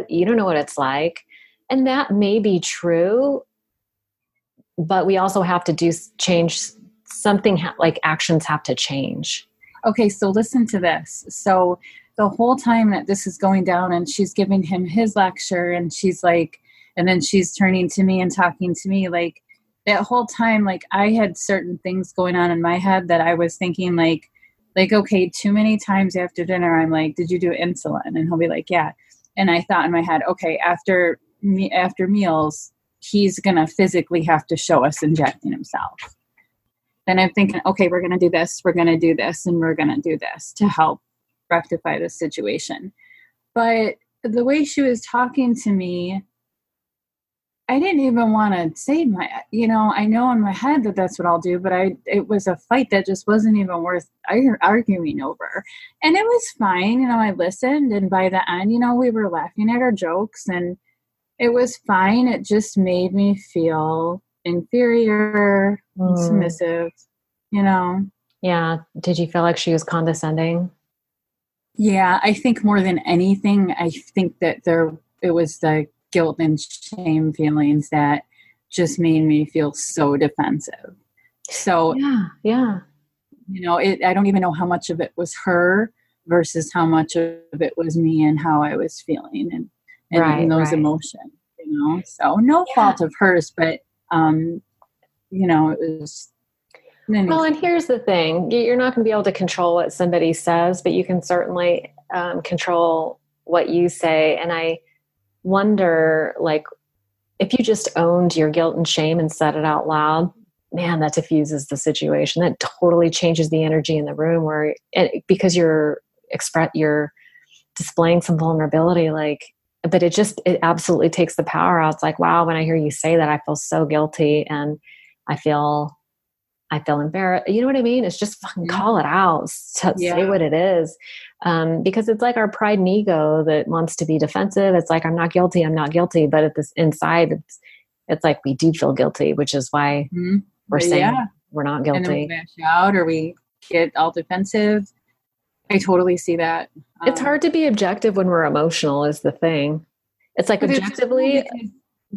A: You don't know what it's like. And that may be true, but we also have to change something, like actions have to change.
B: Okay. So listen to this. So the whole time that this is going down and she's giving him his lecture and she's like, and then she's turning to me and talking to me, like that whole time, like I had certain things going on in my head that I was thinking like, okay, too many times after dinner, I'm like, did you do insulin? And he'll be like, yeah. And I thought in my head, okay, after meals, he's going to physically have to show us injecting himself. Then I'm thinking, okay, we're going to do this, we're going to do this, and we're going to do this to help rectify the situation. But the way she was talking to me, I didn't even want to say I know in my head that that's what I'll do, but it was a fight that just wasn't even worth arguing over. And it was fine. I listened, and by the end, we were laughing at our jokes, and it was fine. It just made me feel inferior, submissive,
A: Yeah. Did you feel like she was condescending?
B: Yeah, I think more than anything, I think that it was the guilt and shame feelings that just made me feel so defensive. So,
A: yeah.
B: I don't even know how much of it was her versus how much of it was me and how I was feeling and those emotions, So no fault of hers, but, it was...
A: Well, and here's the thing. You're not going to be able to control what somebody says, but you can certainly control what you say. And I wonder, like, if you just owned your guilt and shame and said it out loud, man, that diffuses the situation. That totally changes the energy in the room because you're displaying some vulnerability, but it absolutely takes the power out. It's like, wow, when I hear you say that, I feel so guilty and I feel embarrassed. You know what I mean? It's just fucking call it out. Say what it is. Because it's like our pride and ego that wants to be defensive. It's like, I'm not guilty. But at this inside, it's like we do feel guilty, which is why we're saying we're not guilty.
B: And then we lash out or we get all defensive. I totally see that.
A: It's hard to be objective when we're emotional is the thing. It's like objectively...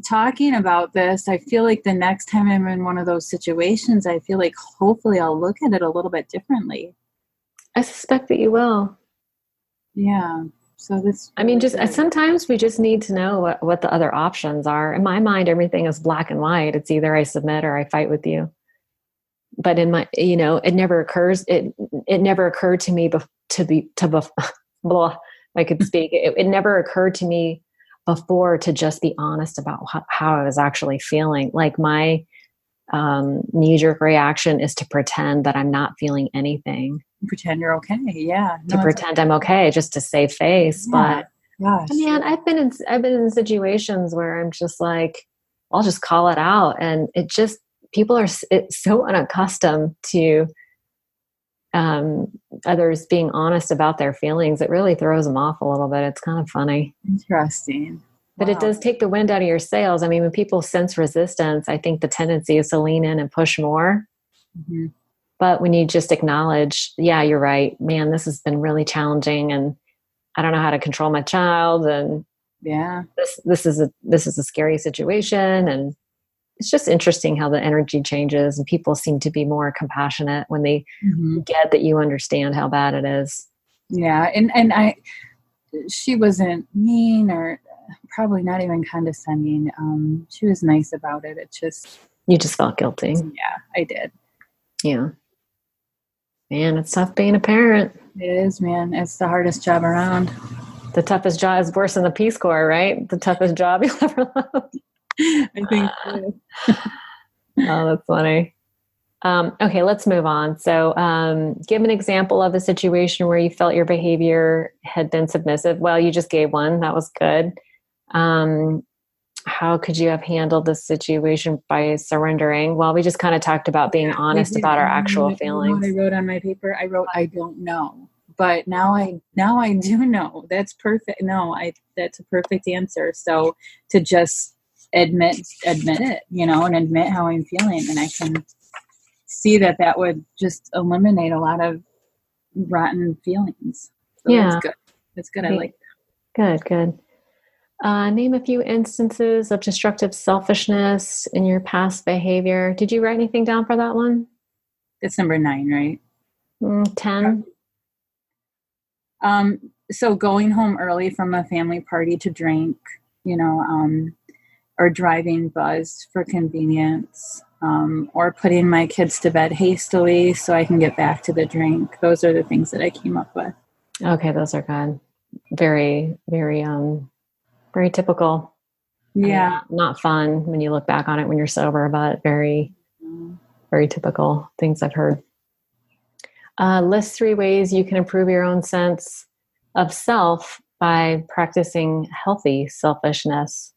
B: Talking about this, I feel like the next time I'm in one of those situations, I feel like hopefully I'll look at it a little bit differently.
A: I suspect that you will.
B: Yeah. So
A: sometimes we just need to know what the other options are. In my mind, everything is black and white. It's either I submit or I fight with you. But in my, it never occurs. It never occurred to me I could speak. It never occurred to me before to just be honest about how I was actually feeling. Like my knee-jerk reaction is to pretend that I'm not feeling anything.
B: Pretend you're okay. Yeah.
A: Pretend I'm okay just to save face.
B: Yeah.
A: But
B: gosh.
A: man, I've been in situations where I'm just like, I'll just call it out. And people are so unaccustomed to others being honest about their feelings. It really throws them off a little bit. It's kind of funny.
B: Interesting.
A: But It does take the wind out of your sails. I mean, when people sense resistance, I think the tendency is to lean in and push more.
B: Mm-hmm.
A: But when you just acknowledge, yeah, you're right, man, this has been really challenging and I don't know how to control my child. And this is a scary situation. And it's just interesting how the energy changes and people seem to be more compassionate when they get that you understand how bad it is.
B: Yeah. And she wasn't mean or probably not even condescending. She was nice about it.
A: You just felt guilty.
B: Yeah, I did.
A: Yeah. Man, it's tough being a parent.
B: It is, man. It's the hardest job around.
A: The toughest job is worse than the Peace Corps, right? The toughest job you'll ever love.
B: I think so.
A: Oh, that's funny. Okay, let's move on. So give an example of a situation where you felt your behavior had been submissive. Well, you just gave one. That was good. How could you have handled the situation by surrendering? Well, we just kind of talked about being honest about our actual feelings.
B: What I wrote on my paper, I don't know. But now I do know. That's perfect. No, that's a perfect answer. So to just admit it, and admit how I'm feeling. And I can see that would just eliminate a lot of rotten feelings. So
A: yeah.
B: That's good. That's good.
A: Okay.
B: I like that.
A: Good. Name a few instances of destructive selfishness in your past behavior. Did you write anything down for that one?
B: It's number 9, right?
A: 10.
B: So going home early from a family party to drink, or driving buzzed for convenience, or putting my kids to bed hastily so I can get back to the drink. Those are the things that I came up with.
A: Okay, those are good. Very, very, very typical.
B: Yeah.
A: I mean, not fun when you look back on it when you're sober, but very, very typical things I've heard. List 3 ways you can improve your own sense of self by practicing healthy selfishness?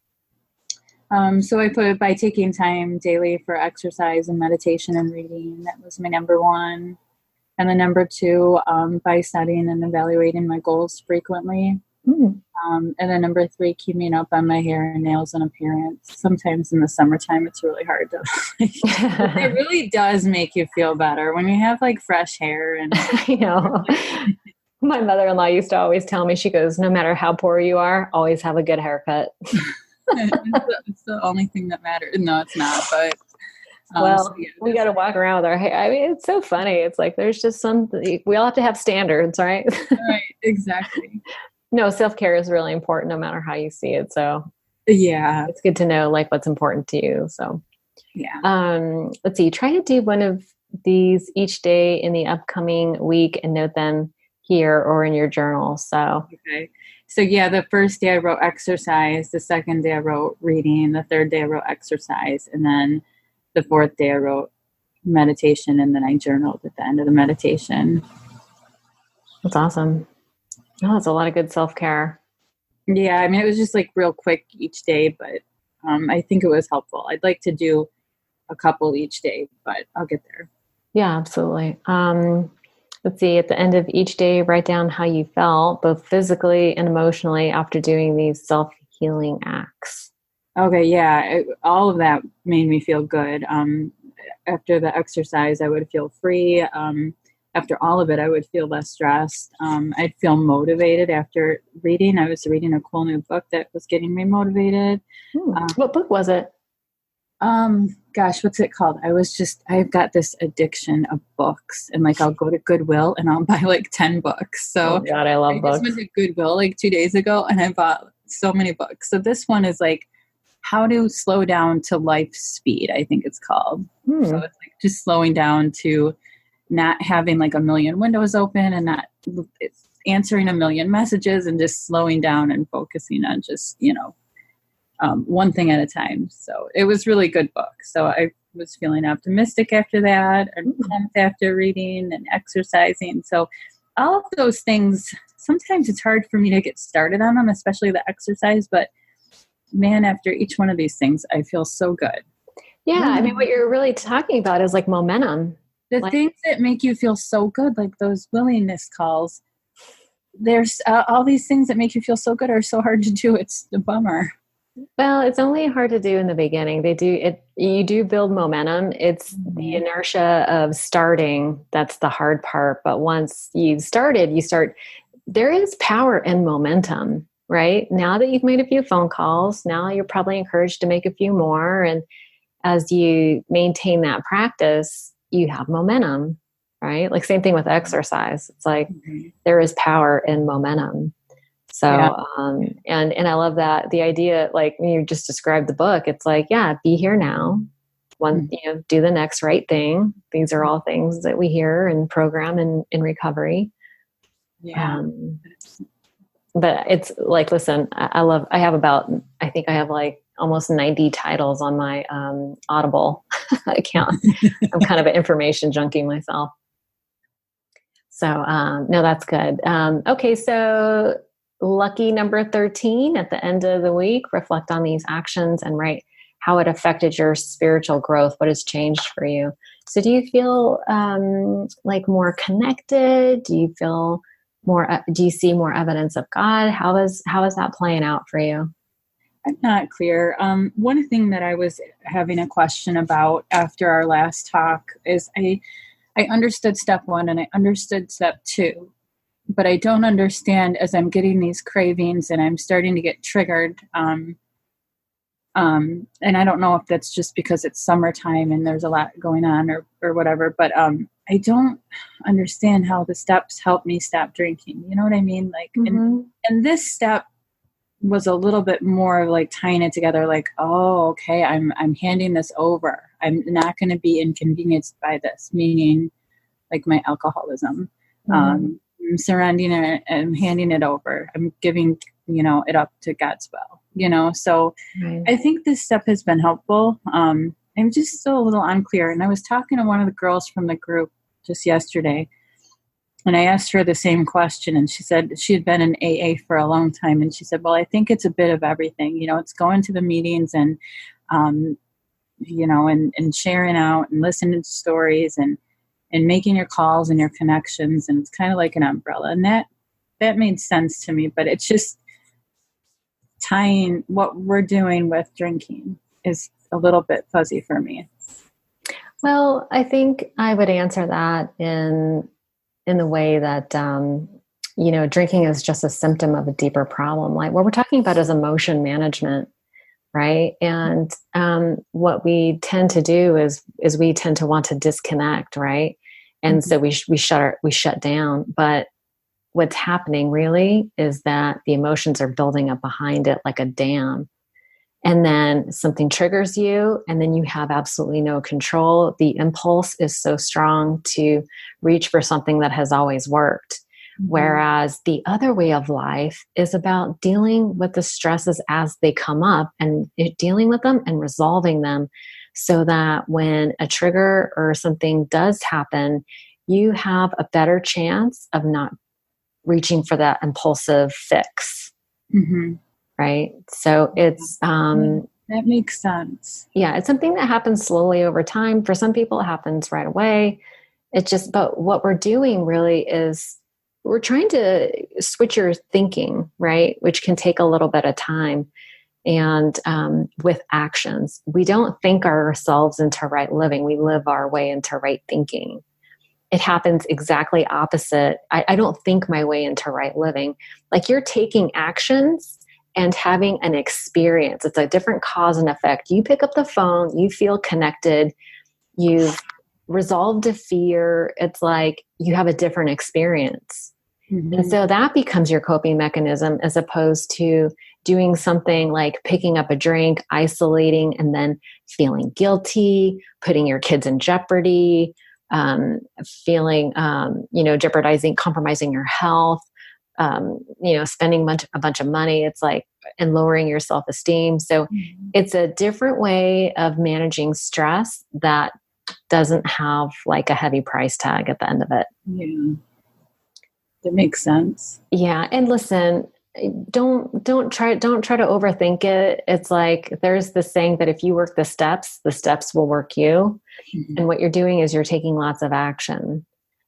B: So I put by taking time daily for exercise and meditation and reading. That was my number one. And the number two, by setting and evaluating my goals frequently. And then number three, keeping up on my hair and nails and appearance. Sometimes in the summertime, it's really hard to. It really does make you feel better when you have like fresh hair. And
A: I know. My mother-in-law used to always tell me, she goes, no matter how poor you are, always have a good haircut.
B: It's the only thing that matters. No, it's not. But
A: we got to walk around with our hair. I mean, it's so funny. It's like there's just something. We all have to have standards, right?
B: Right. Exactly.
A: No, self-care is really important no matter how you see it. So
B: yeah,
A: it's good to know like what's important to you. So
B: yeah.
A: Let's see, try to do one of these each day in the upcoming week and note them here or in your journal. So,
B: okay. So yeah, the first day I wrote exercise, the second day I wrote reading, the third day I wrote exercise, and then the fourth day I wrote meditation, and then I journaled at the end of the meditation.
A: That's awesome. Oh, that's a lot of good self-care.
B: Yeah, I mean, it was just like real quick each day, but I think it was helpful. I'd like to do a couple each day, but I'll get there.
A: Yeah, absolutely. Let's see, at the end of each day, write down how you felt, both physically and emotionally, after doing these self-healing acts.
B: Okay, yeah, all of that made me feel good. After the exercise, I would feel free. After all of it, I would feel less stressed. I'd feel motivated after reading. I was reading a cool new book that was getting me motivated.
A: What book was it?
B: Gosh, what's it called? I've got this addiction of books, and like I'll go to Goodwill and I'll buy like 10 books. So
A: oh God, I love books.
B: I just went to Goodwill like 2 days ago and I bought so many books. So this one is like How to Slow Down to Life Speed, I think it's called. So it's like just slowing down to not having like a million windows open and not answering a million messages, and just slowing down and focusing on just, one thing at a time. So it was really good book. So I was feeling optimistic after that, and pumped after reading and exercising. So all of those things, sometimes it's hard for me to get started on them, especially the exercise, but man, after each one of these things, I feel so good.
A: Yeah. I mean, what you're really talking about is like momentum.
B: The things that make you feel so good, like those willingness calls, there's all these things that make you feel so good are so hard to do. It's a bummer.
A: Well, it's only hard to do in the beginning. You do build momentum. It's the inertia of starting. That's the hard part. But once you've started, there is power in momentum, right? Now that you've made a few phone calls, now you're probably encouraged to make a few more. And as you maintain that practice, you have momentum, right? Like same thing with exercise. It's like there is power in momentum. So, and I love that the idea, like when you just described the book, it's like, yeah, be here now. Do the next right thing. These are all things that we hear and program in recovery.
B: Yeah.
A: But it's like, listen, I think I have like almost 90 titles on my Audible account. I'm kind of an information junkie myself. So, no, that's good. Okay. So lucky number 13 at the end of the week, reflect on these actions and write how it affected your spiritual growth. What has changed for you? So do you feel like more connected? Do you feel do you see more evidence of God? How is that playing out for you?
B: I'm not clear. One thing that I was having a question about after our last talk is I understood step 1 and I understood step 2, but I don't understand as I'm getting these cravings and I'm starting to get triggered. And I don't know if that's just because it's summertime and there's a lot going on or whatever, but I don't understand how the steps help me stop drinking. You know what I mean? Like, and this step was a little bit more like tying it together, like, oh, okay, I'm handing this over. I'm not going to be inconvenienced by this, meaning like my alcoholism. I'm surrendering it and handing it over. I'm giving, it up to God's will, so I think this step has been helpful. I'm just still a little unclear. And I was talking to one of the girls from the group just yesterday, And I asked her the same question, and she said she had been in AA for a long time. And she said, well, I think it's a bit of everything. It's going to the meetings and, and sharing out and listening to stories and making your calls and your connections. And it's kind of like an umbrella. And that made sense to me. But it's just tying what we're doing with drinking is a little bit fuzzy for me.
A: Well, I think I would answer that in the way that, drinking is just a symptom of a deeper problem. Like what we're talking about is emotion management, right? And what we tend to do is we tend to want to disconnect, right? And so we shut down. But what's happening really is that the emotions are building up behind it like a dam. And then something triggers you, and then you have absolutely no control. The impulse is so strong to reach for something that has always worked. Mm-hmm. Whereas the other way of life is about dealing with the stresses as they come up and dealing with them and resolving them so that when a trigger or something does happen, you have a better chance of not reaching for that impulsive fix. Mm-hmm. Right. So it's,
B: that makes sense.
A: Yeah. It's something that happens slowly over time. For some people, it happens right away. But what we're doing really is we're trying to switch your thinking, right? Which can take a little bit of time. And with actions, we don't think ourselves into right living. We live our way into right thinking. It happens exactly opposite. I don't think my way into right living. Like you're taking actions and having an experience. It's a different cause and effect. You pick up the phone, you feel connected, you've resolved a fear. It's like you have a different experience. Mm-hmm. And so that becomes your coping mechanism as opposed to doing something like picking up a drink, isolating, and then feeling guilty, putting your kids in jeopardy, feeling, jeopardizing, compromising your health, spending a bunch of money. It's like, and lowering your self-esteem. So it's a different way of managing stress that doesn't have like a heavy price tag at the end of it.
B: Yeah. That makes sense.
A: Yeah. And listen, don't try to overthink it. It's like, there's this saying that if you work the steps will work you. Mm-hmm. And what you're doing is you're taking lots of action.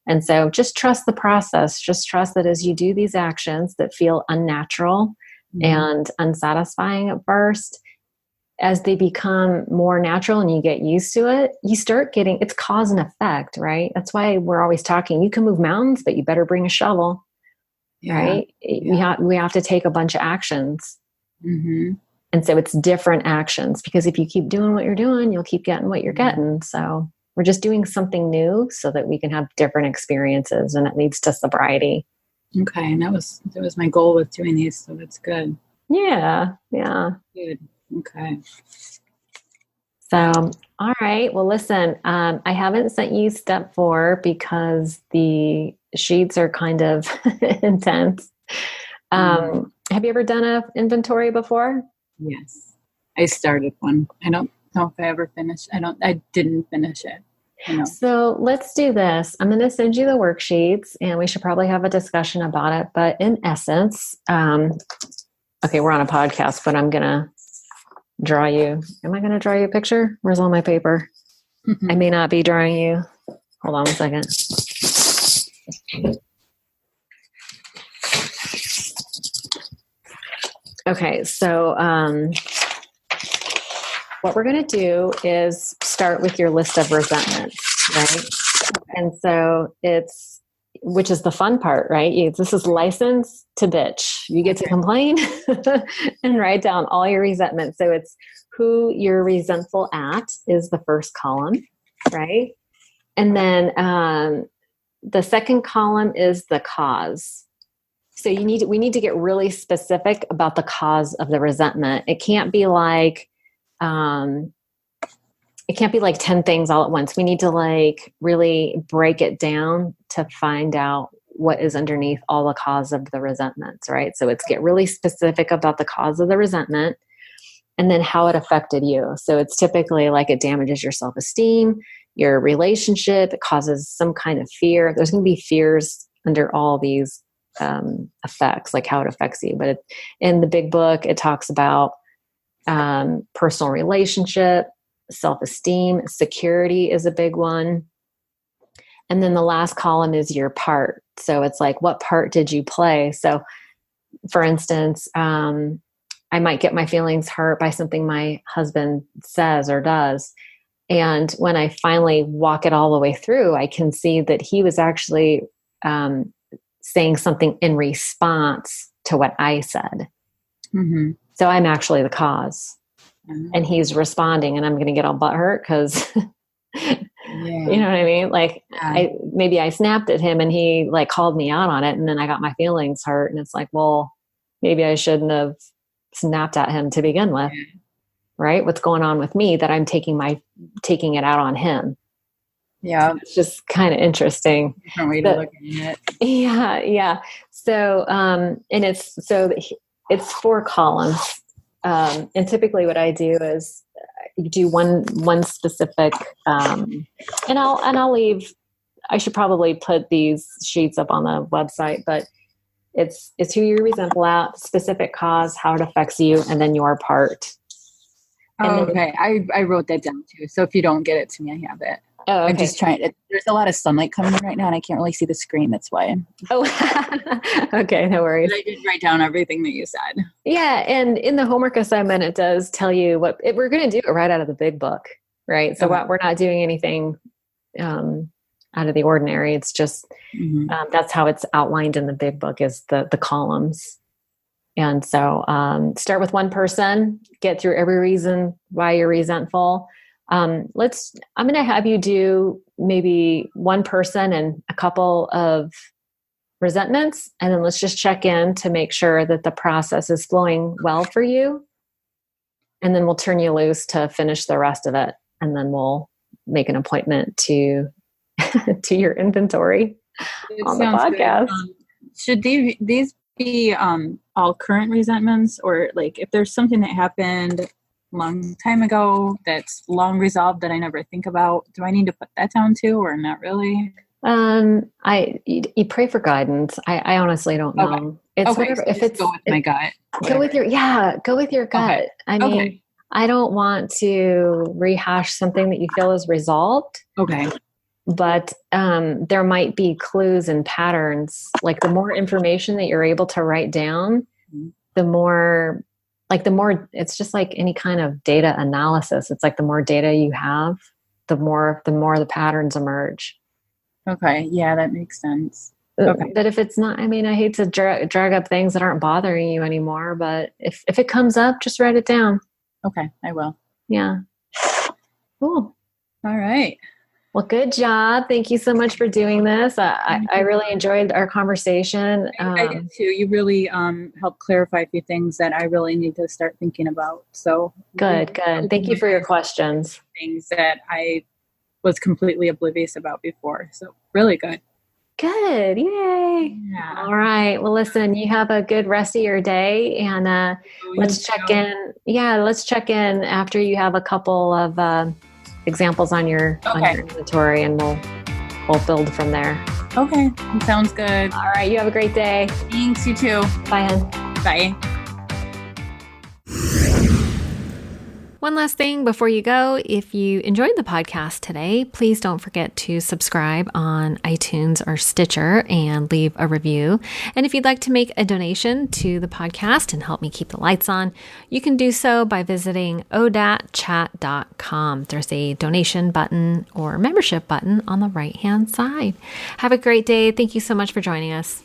A: And so just trust the process. Just trust that as you do these actions that feel unnatural and unsatisfying at first, as they become more natural and you get used to it, you start getting, it's cause and effect, right? That's why we're always talking, you can move mountains, but you better bring a shovel, right? Yeah. We have to take a bunch of actions. Mm-hmm. And so it's different actions, because if you keep doing what you're doing, you'll keep getting what you're getting. So we're just doing something new so that we can have different experiences, and it leads to sobriety.
B: Okay. And that was my goal with doing these. So that's good.
A: Yeah. Yeah.
B: Good. Okay.
A: So, all right. Well, listen, I haven't sent you step 4 because the sheets are kind of intense. Have you ever done an inventory before?
B: Yes. I started one. I don't know if I ever finished. I didn't finish it.
A: So let's do this. I'm going to send you the worksheets and we should probably have a discussion about it. But in essence, okay, we're on a podcast, but I'm going to draw you. Am I going to draw you a picture? Where's all my paper? Mm-hmm. I may not be drawing you. Hold on a second. Okay, so what we're going to do is start with your list of resentments, right? And so which is the fun part, right? This is license to bitch. You get to complain and write down all your resentments. So it's who you're resentful at is the first column, right? And then the second column is the cause. So we need to get really specific about the cause of the resentment. It can't be like 10 things all at once. We need to really break it down to find out what is underneath all the cause of the resentments, right? So it's get really specific about the cause of the resentment and then how it affected you. So it's typically like it damages your self-esteem, your relationship, it causes some kind of fear. There's going to be fears under all these effects, like how it affects you. But in the big book, it talks about personal relationship, self-esteem, security is a big one. And then the last column is your part. So it's like, what part did you play? So for instance, I might get my feelings hurt by something my husband says or does. And when I finally walk it all the way through, I can see that he was actually saying something in response to what I said. Mm-hmm. So I'm actually the cause. Mm-hmm. And he's responding, and I'm going to get all butthurt because, you know what I mean? Like, maybe I snapped at him and he like called me out on it, and then I got my feelings hurt. And it's like, well, maybe I shouldn't have snapped at him to begin with. Right? What's going on with me that I'm taking it out on him. Yeah. So it's just kind of interesting.
B: Different way to look at it.
A: Yeah. Yeah. So, and it's 4 columns. And typically what I do is you do one specific, and I'll leave, I should probably put these sheets up on the website, but it's who you resent out, specific cause, how it affects you, and then your part.
B: Okay. I wrote that down too. So if you don't get it to me, I have it.
A: Oh, okay.
B: I'm just trying to, there's a lot of sunlight coming in right now and I can't really see the screen. That's why.
A: Oh, okay. No worries.
B: But I did write down everything that you said.
A: Yeah. And in the homework assignment, it does tell you we're going to do it right out of the big book. Right. So we're not doing anything out of the ordinary. It's just, that's how it's outlined in the big book is the columns. And so start with one person, get through every reason why you're resentful. I'm going to have you do maybe one person and a couple of resentments. And then let's just check in to make sure that the process is flowing well for you. And then we'll turn you loose to finish the rest of it. And then we'll make an appointment to your inventory on the podcast.
B: Should these be all current resentments, or like if there's something that happened a long time ago that's long resolved that I never think about, do I need to put that down too, or not really?
A: You pray for guidance. I honestly don't know.
B: Okay.
A: It's
B: okay,
A: whatever.
B: So
A: if it's
B: go with my gut.
A: Go with your gut.
B: Okay.
A: I mean, I don't want to rehash something that you feel is resolved.
B: Okay.
A: But there might be clues and patterns. Like the more information that you're able to write down, the more it's just like any kind of data analysis. It's like the more data you have, the more the patterns emerge.
B: Okay. Yeah, that makes sense.
A: Okay. But if it's not, I mean, I hate to drag up things that aren't bothering you anymore, but if it comes up, just write it down.
B: Okay, I will.
A: Yeah. Cool.
B: All right.
A: Well, good job. Thank you so much for doing this. I really enjoyed our conversation.
B: I did too. You really helped clarify a few things that I really need to start thinking about. So
A: good. Thank you for your questions.
B: Things that I was completely oblivious about before. So really good.
A: Good. Yay. Yeah. All right. Well, listen, you have a good rest of your day, and let's check in. Yeah, let's check in after you have a couple of examples on your inventory, and we'll build from there.
B: Okay. Sounds good.
A: All right. You have a great day.
B: Thanks. You too.
A: Bye, hon.
B: Bye.
A: One last thing before you go, if you enjoyed the podcast today, please don't forget to subscribe on iTunes or Stitcher and leave a review. And if you'd like to make a donation to the podcast and help me keep the lights on, you can do so by visiting odatchat.com. There's a donation button or membership button on the right-hand side. Have a great day. Thank you so much for joining us.